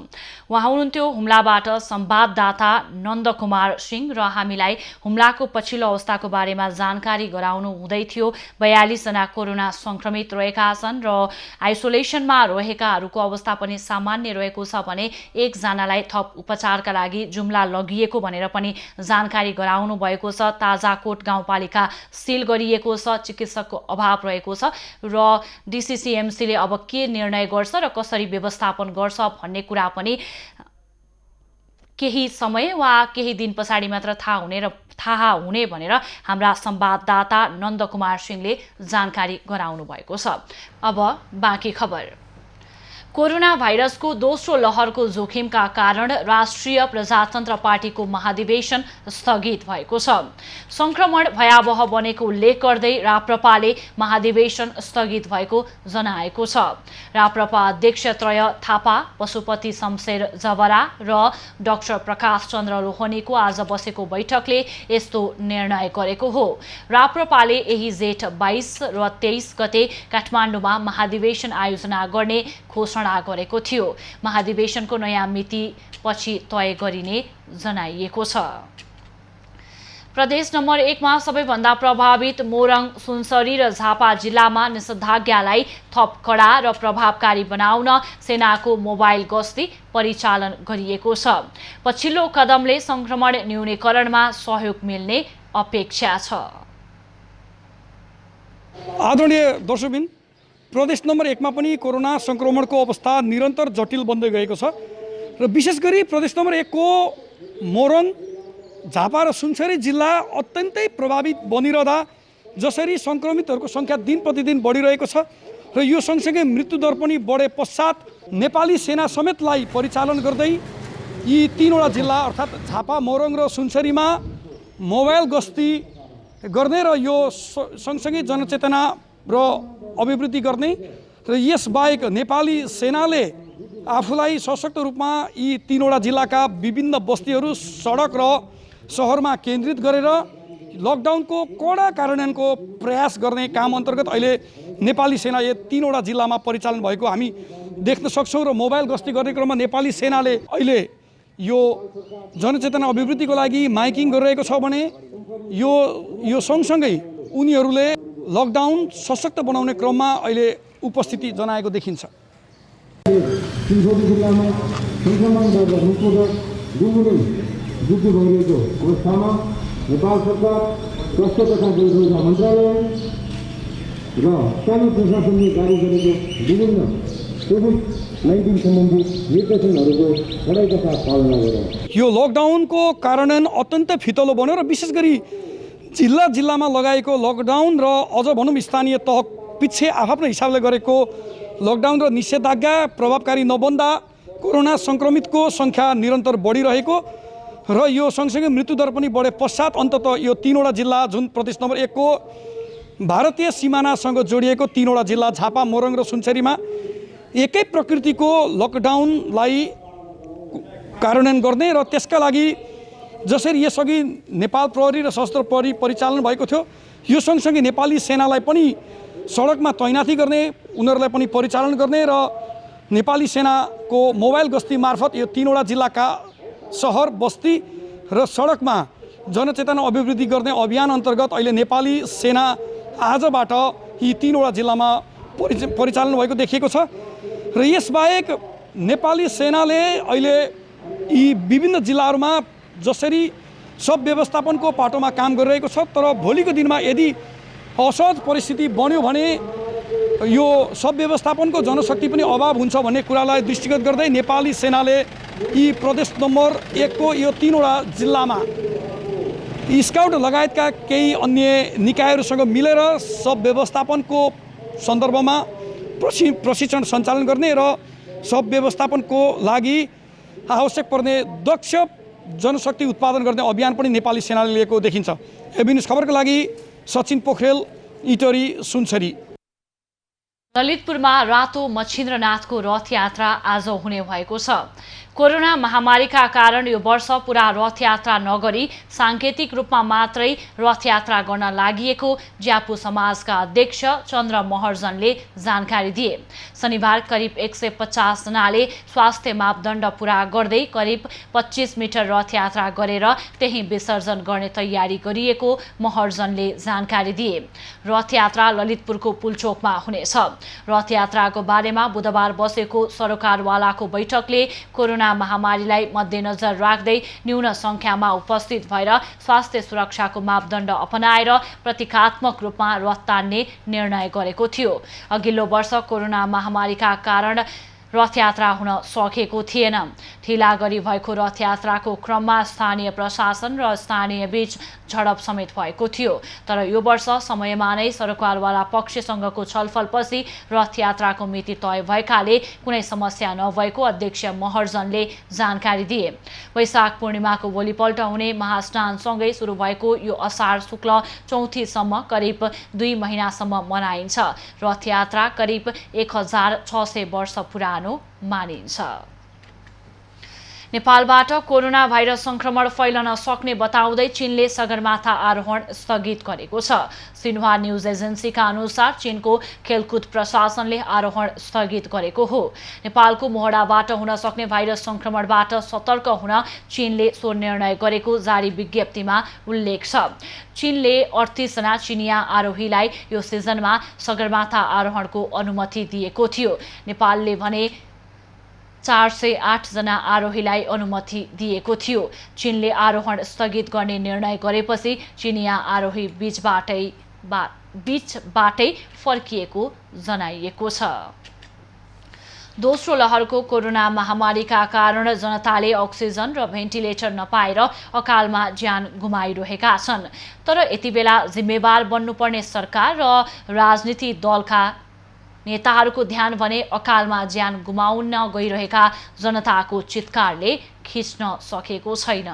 उहाँ हुनुहुन्थ्यो हुम्लाबाट संवाददाता नन्द कुमार सिंह र हामीलाई हुम्लाको पछिल्लो अवस्थाको बारेमा जानकारी गराउनु हुँदै थियो। 42 जना कोरोना संक्रमित रहेका छन् र आइसोलेसनमा रहेकाहरूको अवस्था पनि सामान्य रहेको छ भने 1 जनालाई थप उपचारका लागि जुम्ला लगिएको भनेर पनि जानकारी गराउनु भएको छ। ताजाकोट गाउँपालिका सिल गरिएको छ, चिकित्सकको अभाव रहेको छ र डिसिसिएमसीले अब के निर्णय गर्छ र कसरी व्यवस्थापन गर्छ भन्ने कुरा पनि केही समय वा केही दिन पछाडि मात्र थाहा हुने भनेर हाम्रा संवाददाता नन्द कुमार सिंहले जानकारी गराउनु भएको छ। अब बाँकी खबर। कोरोना भाइरसको दोस्रो लहरको जोखिमका कारण राष्ट्रिय प्रजातन्त्र पार्टीको महाधिवेशन स्थगित भएको छ। संक्रमण भयावह बनेको उल्लेख गर्दै राप्रपाले महाधिवेशन स्थगित भएको जनाएको छ। राप्रपा अध्यक्ष त्रय थापा, पशुपति शमशेर जवरा र डाक्टर प्रकाश चन्द्र लोहनीको आज बसेको बैठकले यस्तो निर्णय गरेको हो। राप्रपाले यही जेठ 22 र 23 गते काठमाडौँमा महाधिवेशन आयोजना गर्ने घोषणा गरेको थियो। महाधिवेशनको नयाँ मिति पछि तय गरिने जनाइएको छ। प्रदेश नम्बर 1 मा सबैभन्दा प्रभावित मोरङ, सुनसरी र झापा जिल्लामा निषेधाज्ञालाई थप कडा र प्रभावकारी बनाउन सेनाको मोबाइल गस्ती परिचालन गरिएको छ। पछिल्लो कदमले संक्रमण न्यूनीकरणमा सहयोग मिल्ने अपेक्षा छ। आदरणीय दर्शकबिन, प्रदेश नम्बर 1 मा पनि कोरोना संक्रमणको अवस्था निरन्तर जटिल बन्दै गएको छ र विशेष गरी प्रदेश नम्बर 1 को मोरङ, झापा र सुनसरी जिल्ला अत्यन्तै प्रभावित बनिरहँदा जसरी संक्रमितहरूको सङ्ख्या दिन प्रतिदिन बढिरहेको छ र यो सँगसँगै मृत्युदर पनि बढे पश्चात नेपाली सेना समेतलाई परिचालन गर्दै यी तीनवटा जिल्ला अर्थात् झापा, मोरङ र सुनसरीमा मोबाइल गस्ती गर्ने र यो सँगसँगै जनचेतना र अभिवृद्धि गर्ने र यसबाहेक नेपाली सेनाले आफूलाई सशक्त रूपमा यी तीनवटा जिल्लाका विभिन्न बस्तीहरू, सडक र सहरमा केन्द्रित गरेर लकडाउनको कडा कार्यान्वयनको प्रयास गर्ने काम अन्तर्गत अहिले नेपाली सेना यो तीनवटा जिल्लामा परिचालन भएको हामी देख्न सक्छौँ र मोबाइल गस्ती गर्ने क्रममा नेपाली सेनाले अहिले यो जनचेतना अभिवृद्धिको लागि माइकिङ गरिरहेको छ भने यो सँगसँगै उनीहरूले लकडाउन सशक्त बनाउने क्रममा अहिले उपस्थिति जनाएको देखिन्छ। जिल्लामा सङ्क्रमणबाट मुक्तदर दुगुनै वृद्धि भइरहेको अवस्थामा नेपाल सरकार, स्वास्थ्य तथा जनसङ्ख्या मन्त्रालय र स्थानीय प्रशासनले जारी गरेको विभिन्न कोभिड-19 सम्बन्धी निर्देशनहरूको कडाइका साथ पालना गरेर यो लकडाउनको कार्यान्वयन अत्यन्त फितलो बन्यो र विशेष गरी जिल्ला जिल्लामा लगाएको लकडाउन र अझ भनौँ स्थानीय तह पछि आफ्नो हिसाबले गरेको लकडाउन र निषेधाज्ञा प्रभावकारी नबन्दा कोरोना सङ्क्रमितको सङ्ख्या निरन्तर बढिरहेको र यो सँगसँगै मृत्युदर पनि बढे पश्चात अन्ततः यो तीनवटा जिल्ला जुन प्रदेश नम्बर 1 को भारतीय सिमानासँग जोडिएको तीनवटा जिल्ला झापा, मोरङ र सुनसरीमा एकै प्रकृतिको लकडाउनलाई कार्यान्वयन गर्ने र त्यसका लागि जसरी यसअघि नेपाल प्रहरी र सशस्त्र प्रहरी परिचालन भएको थियो यो सँगसँगै नेपाली सेनालाई पनि सडकमा तैनाथी गर्ने, उनीहरूलाई पनि परिचालन गर्ने र नेपाली सेनाको मोबाइल गस्ती मार्फत यो तीनवटा जिल्लाका सहर, बस्ती र सडकमा जनचेतना अभिवृद्धि गर्ने अभियान अन्तर्गत अहिले नेपाली सेना आजबाट यी तीनवटा जिल्लामा परिचालन भएको देखिएको छ र यसबाहेक नेपाली सेनाले अहिले यी विभिन्न जिल्लाहरूमा जसरी सब व्यवस्थापनको पाटोमा काम गरिरहेको छ, तर भोलिको दिनमा यदि असहज परिस्थिति बन्यो भने यो सब व्यवस्थापनको जनशक्ति पनि अभाव हुन्छ भन्ने कुरालाई दृष्टिगत गर्दै नेपाली सेनाले यी प्रदेश नम्बर 1 को यो तीनवटा जिल्लामा स्काउट लगायतका केही अन्य निकायहरूसँग मिलेर सब व्यवस्थापनको सन्दर्भमा प्रशिक्षण सञ्चालन गर्ने र सब व्यवस्थापनको लागि आवश्यक पर्ने दक्ष जनशक्ति उत्पादन गर्ने अभियान पनि नेपाली सेनाले लिएको देखिन्छ। एबी न्युज खबरको लागि सचिन पोखरेल, इटरी, सुनसरी। ललितपुरमा रातो मच्छिन्द्रनाथको रथयात्रा आज हुने भएको छ। कोरोना महामारीका कारण यो वर्ष पुरा रथयात्रा नगरी साङ्केतिक रूपमा मात्रै रथयात्रा गर्न लागिएको ज्यापु समाजका अध्यक्ष चन्द्र महर्जनले जानकारी दिए। शनिबार करिब 150 जनाले स्वास्थ्य मापदण्ड पूरा गर्दै करिब 25 मिटर रथयात्रा गरेर त्यही विसर्जन गर्ने तयारी गरिएको महर्जनले जानकारी दिए। रथयात्रा ललितपुरको पुलचोकमा हुनेछ। रथयात्राको बारेमा बुधबार बसेको सरोकारवालाको बैठकले कोरोना महामारीलाई मध्यनजर राख्दै न्यून संख्यामा उपस्थित भएर स्वास्थ्य सुरक्षाको मापदण्ड अपनाएर प्रतीकात्मक रूपमा रथ तान्ने निर्णय गरेको थियो। अघिल्लो वर्ष कोरोना महामारीका कारण रथयात्रा हुन सकेको थिएन। ढिला गरी भएको रथयात्राको क्रममा स्थानीय प्रशासन र स्थानीय बीच झडप समेत भएको थियो। तर यो वर्ष समयमा नै सरकारवाला पक्षसँगको छलफलपछि रथयात्राको मिति तय भएकाले कुनै समस्या नभएको अध्यक्ष महर्जनले जानकारी दिए। वैशाख पूर्णिमाको भोलिपल्ट हुने महास्नानसँगै सुरु भएको यो असार शुक्ल चौथीसम्म करिब 2 महिनासम्म मनाइन्छ। रथयात्रा करिब 1600 वर्ष पुरानो मानिन्छ। नेपालबाट कोरोना भाइरस संक्रमण फैलन सक्ने बताउँदै चीनले सगरमाथा आरोहण स्थगित गरेको छ। सिन्हुआ न्युज एजेन्सीका अनुसार चीनको खेलकुद प्रशासनले आरोहण स्थगित गरेको हो। नेपालको मोहडाबाट हुन सक्ने भाइरस संक्रमणबाट सतर्क हुन चीनले सो निर्णय गरेको जारी विज्ञप्तिमा उल्लेख छ। चीनले 38 जना चिनिया आरोहीलाई यो सिजनमा सगरमाथा आरोहणको अनुमति दिएको थियो। नेपालले भने 408 जना आरोहीलाई अनुमति दिएको थियो। चीनले आरोहण स्थगित गर्ने निर्णय गरेपछि चिनिया आरोही बीचबाटै फर्किएको जनाइएको छ। दोस्रो लहरको कोरोना महामारीका कारण जनताले अक्सिजन र भेन्टिलेटर नपाएर अकालमा ज्यान गुमाइरहेका छन्। तर यति बेला जिम्मेवार बन्नुपर्ने सरकार र राजनीति दलका नेताहरूको ध्यान भने अकालमा ज्यान गुमाउन गइरहेका जनताको चित्कारले खिच्न सकेको छैन।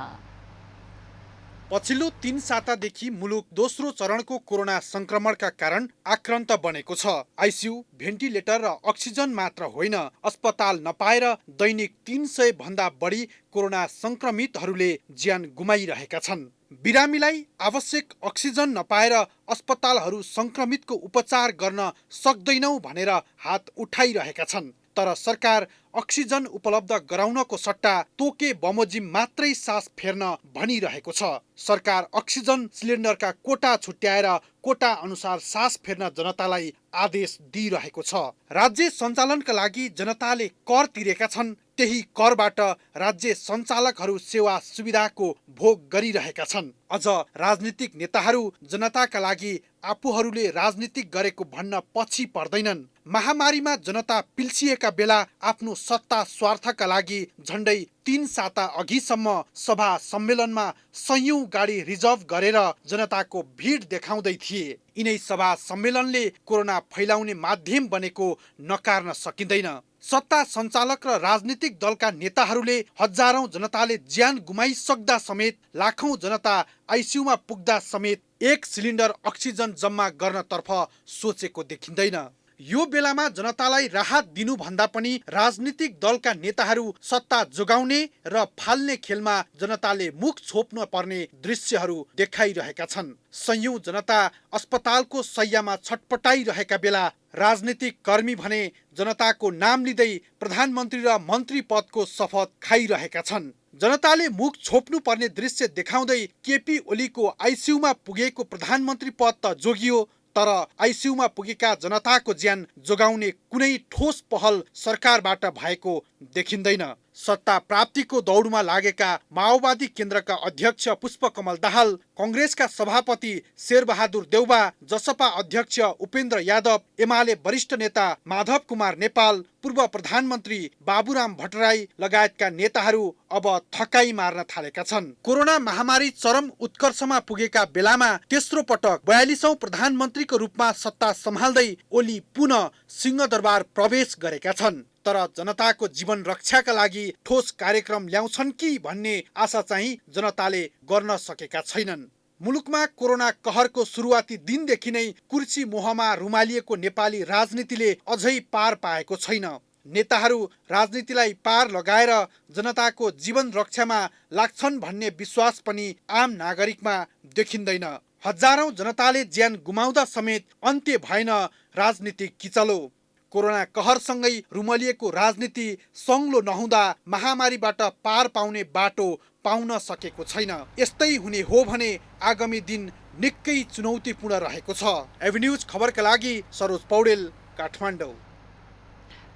पछिल्लो 3 सातादेखि मुलुक दोस्रो चरणको कोरोना संक्रमणका कारण आक्रान्त बनेको छ। आइसियु, भेन्टिलेटर र अक्सिजन मात्र होइन, अस्पताल नपाएर दैनिक 300 भन्दा बढी कोरोना संक्रमितहरूले ज्यान गुमाइरहेका छन्। बिरामीलाई आवश्यक अक्सिजन नपाएर अस्पतालहरू संक्रमितको उपचार गर्न सक्दैनौ भनेर हात उठाइरहेका छन्। तर सरकार अक्सिजन उपलब्ध गराउनको सट्टा तोके बमोजिम मात्रै सास फेर्न भनिरहेको छ। सरकार अक्सिजन सिलिन्डरका कोटा छुट्याएर कोटा अनुसार सास फेर्न जनतालाई आदेश दिइरहेको छ। राज्य सञ्चालनका लागि जनताले कर तिरेका छन्, त्यही करबाट राज्य सञ्चालकहरू सेवा सुविधाको भोग गरिरहेका छन्। अझ राजनीतिक नेताहरू जनताका लागि आफूहरूले राजनीतिक गरेको भन्न पछि पर्दैनन्। महामारीमा जनता पिल्सिएका बेला आफ्नो सत्ता स्वार्थका लागि झण्डै 3 साता अघिसम्म सभा सम्मेलनमा सयौं गाडी रिजर्भ गरेर जनताको भिड देखाउँदै थिए। यिनै सभा सम्मेलनले कोरोना फैलाउने माध्यम बनेको नकार्न सकिँदैन। सत्ता सञ्चालक र राजनीतिक दलका नेताहरूले हजारौं जनताले ज्यान गुमाइसक्दा समेत, लाखौं जनता आइसियुमा पुग्दा समेत 1 सिलिन्डर अक्सिजन जम्मा गर्नतर्फ सोचेको देखिँदैन। यो बेलामा जनतालाई राहत दिनुभन्दा पनि राजनीतिक दलका नेताहरू सत्ता जोगाउने र फाल्ने खेलमा जनताले मुख छोप्न पर्ने दृश्यहरू देखाइरहेका छन्। सयौं जनता अस्पतालको शय्यामा छटपटाइरहेका बेला राजनीतिक कर्मी भने जनताको नाम लिँदै प्रधानमन्त्री र मन्त्री पदको शपथ खाइरहेका छन्। जनताले मुख छोप्नु पर्ने दृश्य देखाउँदै केपी ओलीको आइसियुमा पुगेको प्रधानमन्त्री पद त जोगियो, तर आइसियुमा पुगेका जनताको ज्यान जोगाउने कुनै ठोस पहल सरकारबाट भएको देखिँदैन। सत्ता प्राप्तिको दौडमा लागेका माओवादी केन्द्रका अध्यक्ष पुष्पकमल दाहाल, कांग्रेसका सभापति शेरबहादुर देउबा, जसपा अध्यक्ष उपेन्द्र यादव, एमाले वरिष्ठ नेता माधव कुमार नेपाल, पूर्व प्रधानमन्त्री बाबुराम भट्टराई लगायतका नेताहरू अब थकाइ मार्न थालेका छन्। कोरोना महामारी चरम उत्कर्षमा पुगेका बेलामा तेस्रो पटक 42औं प्रधानमन्त्रीको रूपमा सत्ता सम्हाल्दै ओली पुनः सिंहदरबार प्रवेश गरेका छन्। तर जनताको जीवन रक्षाका लागि ठोस कार्यक्रम ल्याउँछन् कि भन्ने आशा चाहिँ जनताले गर्न सकेका छैनन्। मुलुकमा कोरोना कहरको सुरुवाती दिनदेखि नै कुर्सी मोहमा रुमालिएको नेपाली राजनीतिले अझै पार पाएको छैन। नेताहरू राजनीतिलाई पार लगाएर जनताको जीवन रक्षामा लाग्छन् भन्ने विश्वास पनि आम नागरिकमा देखिँदैन। हजारौं जनताले ज्यान गुमाउँदा समेत अन्त्य भएन राजनीतिक किचलो। कोरोना कहरसँगै रुमलिएको राजनीति सङ्लो नहुँदा महामारीबाट पार पाउने बाटो पाउन सकेको छैन। यस्तै हुने हो भने आगामी दिन निकै चुनौतीपूर्ण रहेको छ। एभिन्यूज खबरका लागि सरोज पौडेल, काठमाडौँ।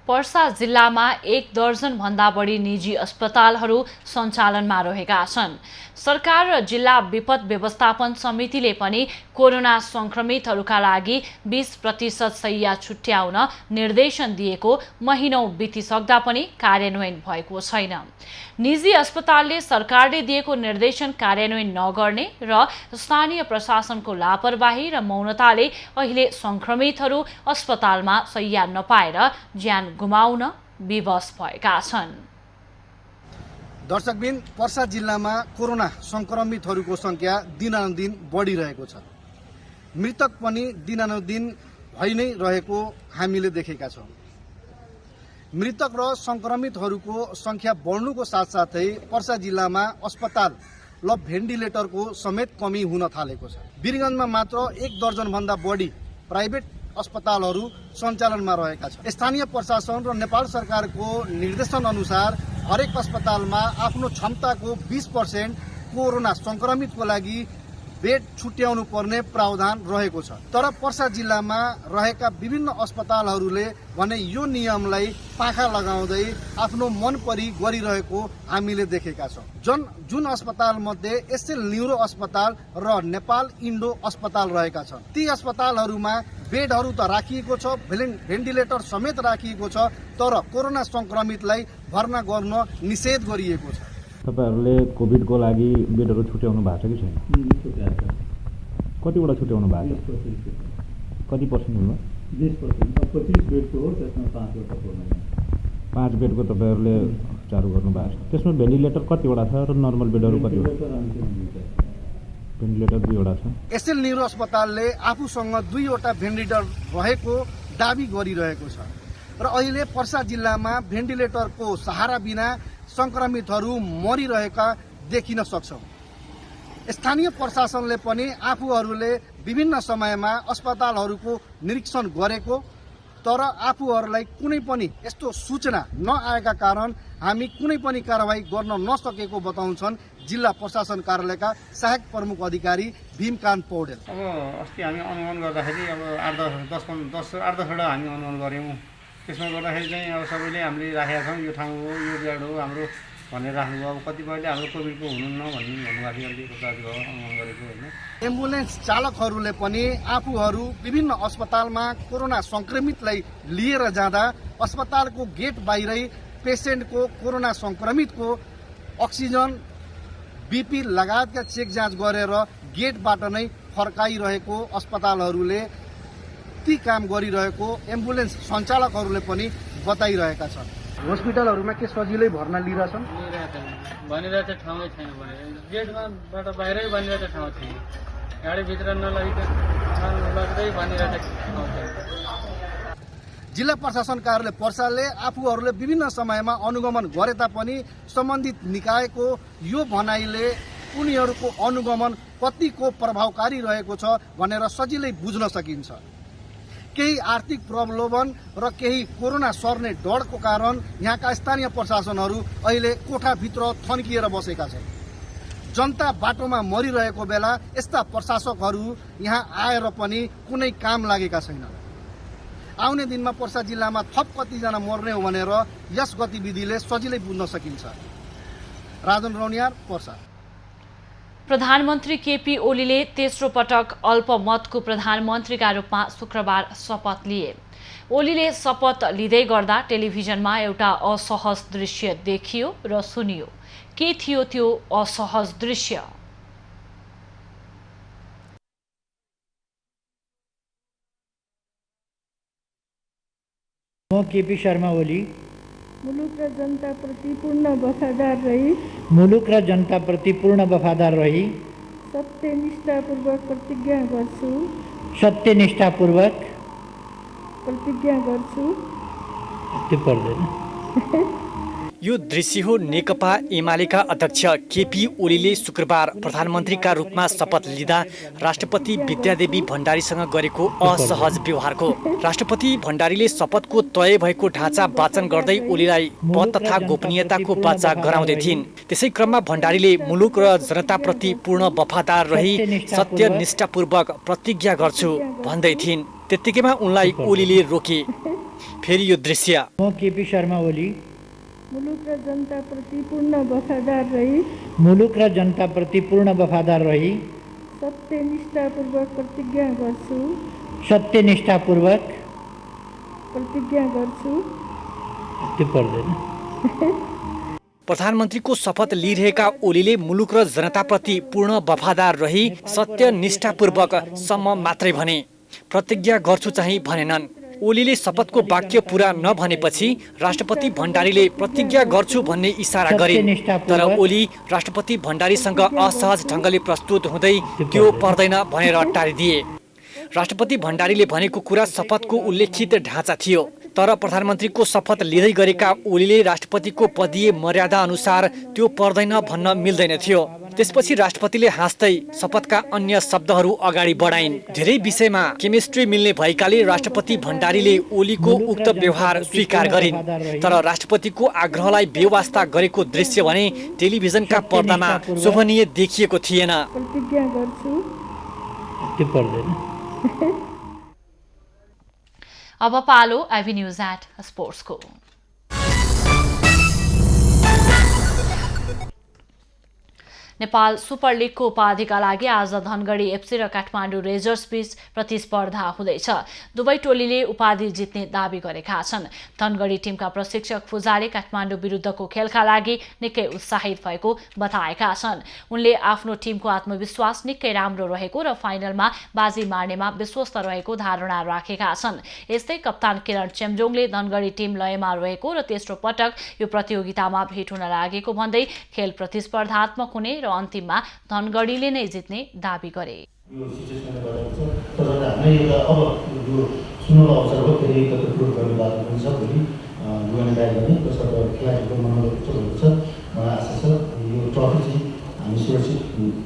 पर्सा जिल्लामा 1 दर्जन भन्दा बढी निजी अस्पतालहरू सञ्चालनमा रहेका छन्। सरकार र जिल्ला विपद व्यवस्थापन समितिले पनि कोरोना संक्रमितहरूका लागि 20% शैय्या छुट्याउन निर्देशन दिएको महिनौं बितिसक्दा पनि कार्यान्वयन भएको छैन। निजी अस्पतालले सरकारले दिएको निर्देशन कार्यान्वयन नगर्ने र स्थानीय प्रशासनको लापरवाही र मौनताले अहिले संक्रमितहरू अस्पतालमा शैय्या नपाएर ज्यान गुमाउन विवश भएका छन्। दर्शकबिन, पर्सा जिल्लामा कोरोना संक्रमितहरूको संख्या दिनानुदिन बढिरहेको छ। मृतक पनि दिनानुदिन भइ नै रहेको हामीले देखेका छौँ। मृतक र संक्रमितहरूको संख्या बढ्नुको साथसाथै पर्सा जिल्लामा अस्पताल र भेन्टिलेटरको समेत कमी हुन थालेको छ। वीरगञ्जमा मात्र 1 दर्जन भन्दा बढी प्राइभेट अस्पतालहरू सञ्चालनमा रहेका छन्। स्थानीय प्रशासन र नेपाल सरकारको निर्देशन अनुसार हरेक अस्पतालमा आफ्नो क्षमताको 20% कोरोना संक्रमितको लागि बेड छुट्याउनु पर्ने प्रावधान रहेको छ। तर पर्सा जिल्लामा रहेका विभिन्न अस्पतालहरूले भने यो नियमलाई पाखा लगाउँदै आफ्नो मन परी गरिरहेको हामीले देखेका छौँ। जुन अस्पताल मध्ये एसएल न्युरो अस्पताल र नेपाल इन्डो अस्पताल रहेका छन्। ती अस्पतालहरूमा बेडहरू त राखिएको छ, भेन्टिलेटर समेत राखिएको छ, तर कोरोना संक्रमितलाई भर्ना गर्न निषेध गरिएको छ। तपाईहरुले कोभिडको लागि बेडहरू छुट्याउनु भएको छ कि छैन? कतिवटा छुट्याउनु भएको छ? कति पर्सेन्ट हो? 20%। 25 बेडको हो, त्यसमा 5 वटा पूर्ण। 5 बेडको तपाईहरुले चालु गर्नु भएको छ। त्यसमा भेन्टिलेटर कतिवटा छ र नर्मल बेडहरू कतिवटा? भेन्टिलेटर 2 वटा छ। एसएल न्युरो अस्पतालले आफूसँग 2 वटा भेन्टिलेटर रहेको दाबी गरिरहेको छ र अहिले पर्सा जिल्लामा भेन्टिलेटरको सहारा बिना संक्रमितहरू मरिरहेका देखिन सक्छौं। स्थानीय प्रशासनले पनि आफूहरूले विभिन्न समयमा अस्पतालहरूको निरीक्षण गरेको, तर आफूहरूलाई कुनै पनि यस्तो सूचना नआएका कारण हामी कुनै पनि कारबाही गर्न नसकेको बताउँछन् जिल्ला प्रशासन कार्यालयका सहायक प्रमुख अधिकारी भीमकान्त पौडेल। अब अस्ति हामी अनुमान गर्दाखेरि अब 8-10वटा हामी अनुमान गऱ्यौँ। त्यसमा गर्दाखेरि चाहिँ अब सबैले हामीले राखेका छौँ, यो ठाउँ हो, यो बेड हो हाम्रो भनेर राख्नुभयो। अब कतिपयले हाम्रो कोभिडको हुनुहुन्न भन्नुभएको थियो, अनुमान गरेको होइन। एम्बुलेन्स चालकहरूले पनि आफूहरू विभिन्न अस्पतालमा कोरोना संक्रमितलाई लिएर जाँदा अस्पतालको गेट बाहिरै पेसेन्टको कोरोना संक्रमितको अक्सिजन, बीपी लगायतका चेक जाँच गरेर गेटबाट नै फर्काइरहेको अस्पतालहरूले ती काम गरिरहेको एम्बुलेन्स सञ्चालकहरूले पनि बताइरहेका छन्। हस्पिटलहरूमा के सजिलै भर्ना लिइरहेछन्? भनिरहेछ ठाउँै छैन भने गेटबाट बाहिरै भनिरहेछ ठाउँ छैन, गाडीभित्र नलग्दै भनिरहेछ ठाउँ छैन। जिल्ला प्रशासन कार्यालय पर्साले आफूहरूले विभिन्न समयमा अनुगमन गरे तापनि सम्बन्धित निकायको यो भनाइले उनीहरूको अनुगमन कतिको प्रभावकारी रहेको छ भनेर सजिलै बुझ्न सकिन्छ। केही आर्थिक प्रलोभन र केही कोरोना सर्ने डरको कारण यहाँका स्थानीय प्रशासनहरू अहिले कोठाभित्र थन्किएर बसेका छन्। जनता बाटोमा मरिरहेको बेला यस्ता प्रशासकहरू यहाँ आएर पनि कुनै काम लागेका छैनन्। आउने दिनमा पर्सा जिल्लामा थप कतिजना मर्ने हो भनेर यस गतिविधिले सजिलै बुझ्न सकिन्छ। राजन रौनियार, पर्सा। प्रधानमन्त्री केपी ओलीले तेस्रो पटक अल्पमतको प्रधानमन्त्रीका रूपमा शुक्रबार शपथ लिए। ओलीले शपथ लिँदै गर्दा टेलिभिजनमा एउटा असहज दृश्य देखियो र सुनियो। के थियो त्यो असहज दृश्य? म केपी शर्मा ओली मुलुक र जनताप्रति पूर्ण वफादार रही सत्यनिष्ठापूर्वक प्रतिज्ञा गर्छु। त्यो पर्दैन। यो दृश्य हो नेकपा एमालेका अध्यक्ष केपी ओलीले शुक्रबार प्रधानमन्त्रीका रूपमा शपथ लिँदा राष्ट्रपति विद्यादेवी भण्डारीसँग गरेको असहज व्यवहारको। राष्ट्रपति भण्डारीले शपथको तय भएको ढाँचा वाचन गर्दै ओलीलाई पद तथा गोपनीयताको वाचा गराउँदै थिइन्। त्यसै क्रममा भण्डारीले मुलुक र जनताप्रति पूर्ण वफादार रही सत्यनिष्ठापूर्वक प्रतिज्ञा गर्छु भन्दै थिइन्। त्यत्तिकैमा उनलाई ओलीले रोके। फेरि यो दृश्य। म केपी शर्मा ओली मुलुक र जनताप्रति पूर्ण वफादार रही सत्यनिष्ठापूर्वक प्रतिज्ञा गर्छु। त्यो पर्दैन। प्रधानमन्त्रीको शपथ लिइरहेका ओलीले मुलुक र जनताप्रति पूर्ण वफादार रही सत्यनिष्ठापूर्वक सम्म मात्रै भने, प्रतिज्ञा गर्छु चाहिँ भनेनन्। ओलीले शपथको वाक्य पूरा नभनेपछि राष्ट्रपति भण्डारीले प्रतिज्ञा गर्छु भन्ने इसारा गरे। तर ओली राष्ट्रपति भण्डारीसँग असहज ढङ्गले प्रस्तुत हुँदै त्यो पर्दैन भनेर टारिदिए। राष्ट्रपति भण्डारीले भनेको कुरा शपथको उल्लेखित ढाँचा थियो। तर प्रधानमन्त्रीको शपथ लिँदै गरेका ओलीले राष्ट्रपतिको पदीय मर्यादा अनुसार त्यो पर्दैन भन्न मिल्दैन थियो। त्यसपछि राष्ट्रपतिले हाँस्दै शपथका अन्य शब्दहरू अगाडि बढाइन्। धेरै विषयमा केमिस्ट्री मिल्ने भएकाले राष्ट्रपति भण्डारीले ओलीको उक्त व्यवहार स्वीकार गरिन्। तर राष्ट्रपतिको आग्रहलाई बेवास्ता गरेको दृश्य भने टेलिभिजनका पर्दामा शोभनीय देखिएको थिएन। प्रतिज्ञा गर्छु। त्यो पर्दैन। अब पालो एभिन्यूज एट स्पोर्ट्सको। नेपाल सुपर लिगको उपाधिका लागि आज धनगढी एफसी र काठमाडौँ रेजर्स बीच प्रतिस्पर्धा हुँदैछ। दुवै टोलीले उपाधि जित्ने दाबी गरेका छन्। धनगढी टिमका प्रशिक्षक पुजारी काठमाडौँ विरुद्धको खेलका लागि निकै उत्साहित भएको बताएका छन्। उनले आफ्नो टिमको आत्मविश्वास निकै राम्रो रहेको र फाइनलमा बाजी मार्नेमा विश्वस्त रहेको धारणा राखेका छन्। यस्तै कप्तान किरण चेम्जोङले धनगढी टिम लयमा रहेको र तेस्रो पटक यो प्रतियोगितामा भेट हुन लागेको भन्दै खेल प्रतिस्पर्धात्मक हुने र अन्तिममा धनगढीले नै जित्ने दाबी गरे। यो सिचुएसनले गरेको छ तर हामीलाई एउटा अब यो सुन्नुको अवसर हो फेरि कति प्रुभ गर्ने बात हुन्छ भोलि गुवाहाटी गर्ने तसर्थ खेलाडीको मनोबल चढेको छ। मलाई आशा छ यो ट्रफी चाहिँ हामी सुरक्षित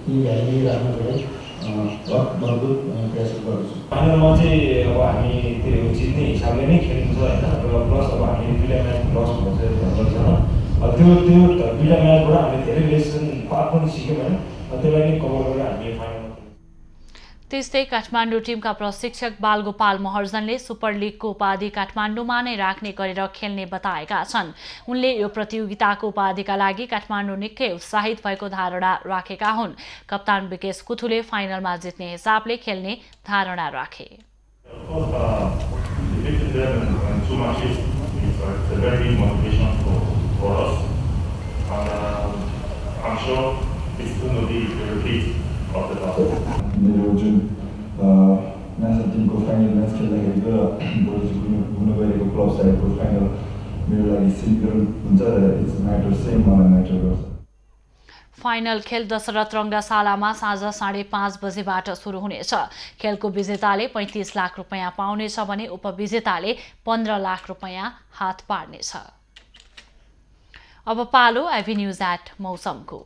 यी भ्याली राख्नको लागि मजबुत प्रयास गर्छौँ। फाइनलमा चाहिँ अब हामी त्यो जित्ने हिसाबले नै खेलिन्छ होइन र प्लस अब हामी दुईवटा म्याच लस भन्छ त्यो दुईवटा म्याचबाट हामीले धेरै लेसन पनि सिक्यौँ होइन त्यसलाई नै कभर गरेर हामी फाइनलमा। त्यस्तै काठमाडौँ टिमका प्रशिक्षक बालगोपाल महर्जनले सुपर लिगको उपाधि काठमाडौँमा नै राख्ने गरेर खेल्ने बताएका छन्। उनले यो प्रतियोगिताको उपाधिका लागि काठमाडौँ निकै उत्साहित भएको धारणा राखेका हुन्। कप्तान विकेश कुथुले फाइनलमा जित्ने हिसाबले खेल्ने धारणा राखे। मेरो जुन नेसनल टिमको फाइनल म्याच खेल्दाखेरिको हुन गएको क्लब साइडको फाइनल मेरो लागि सिम्पल हुन्छ र इट्स म्याटर सेम मलाई म्याटर गर्छ। फाइनल खेल दशरथ रङ्गशालामा साँझ 5:30 बजेबाट सुरु हुनेछ। खेलको विजेताले 35 लाख रुपैयाँ पाउनेछ भने उपविजेताले 15 लाख रुपैयाँ हात पार्नेछ। अब पालो एभिन्यूज एट मौसमको।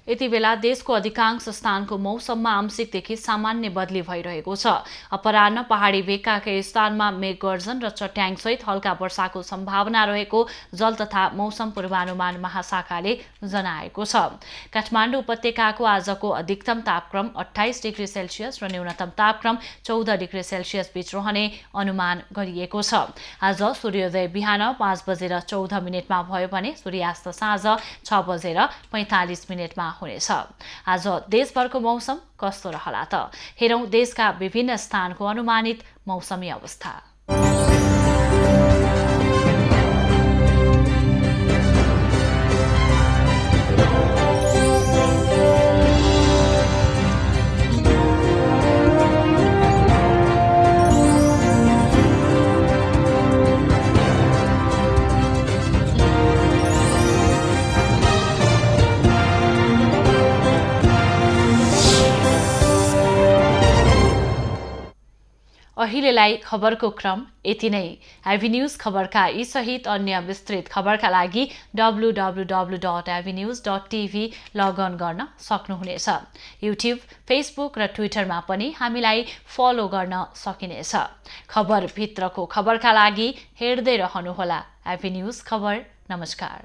यति बेला देशको अधिकांश स्थानको मौसममा आंशिकदेखि सामान्य बदली भइरहेको छ। अपराह्न पहाडी भेगका केही स्थानमा मेघ गर्जन र चट्याङसहित हल्का वर्षाको सम्भावना रहेको जल तथा मौसम पूर्वानुमान महाशाखाले जनाएको छ। काठमाडौँ उपत्यकाको आजको अधिकतम तापक्रम 28 डिग्री सेल्सियस र न्यूनतम तापक्रम 14 डिग्री सेल्सियस बीच रहने अनुमान गरिएको छ। आज सूर्योदय बिहान 5:14 भयो भने सूर्यास्त साँझ 6:45 हुनेछ। आज देशभरको मौसम कस्तो रहला त? हेरौं देशका विभिन्न स्थानको अनुमानित मौसमी अवस्था। अहिलेलाई खबरको क्रम यति नै। एभिन्यूज खबरका यी सहित अन्य विस्तृत खबरका लागि www.avenews.tv लगअन गर्न सक्नुहुनेछ। युट्युब, फेसबुक र ट्विटरमा पनि हामीलाई फलो गर्न सकिनेछ। खबर भित्रको खबरका लागि हेर्दै रहनुहोला एभिन्यूज खबर। नमस्कार।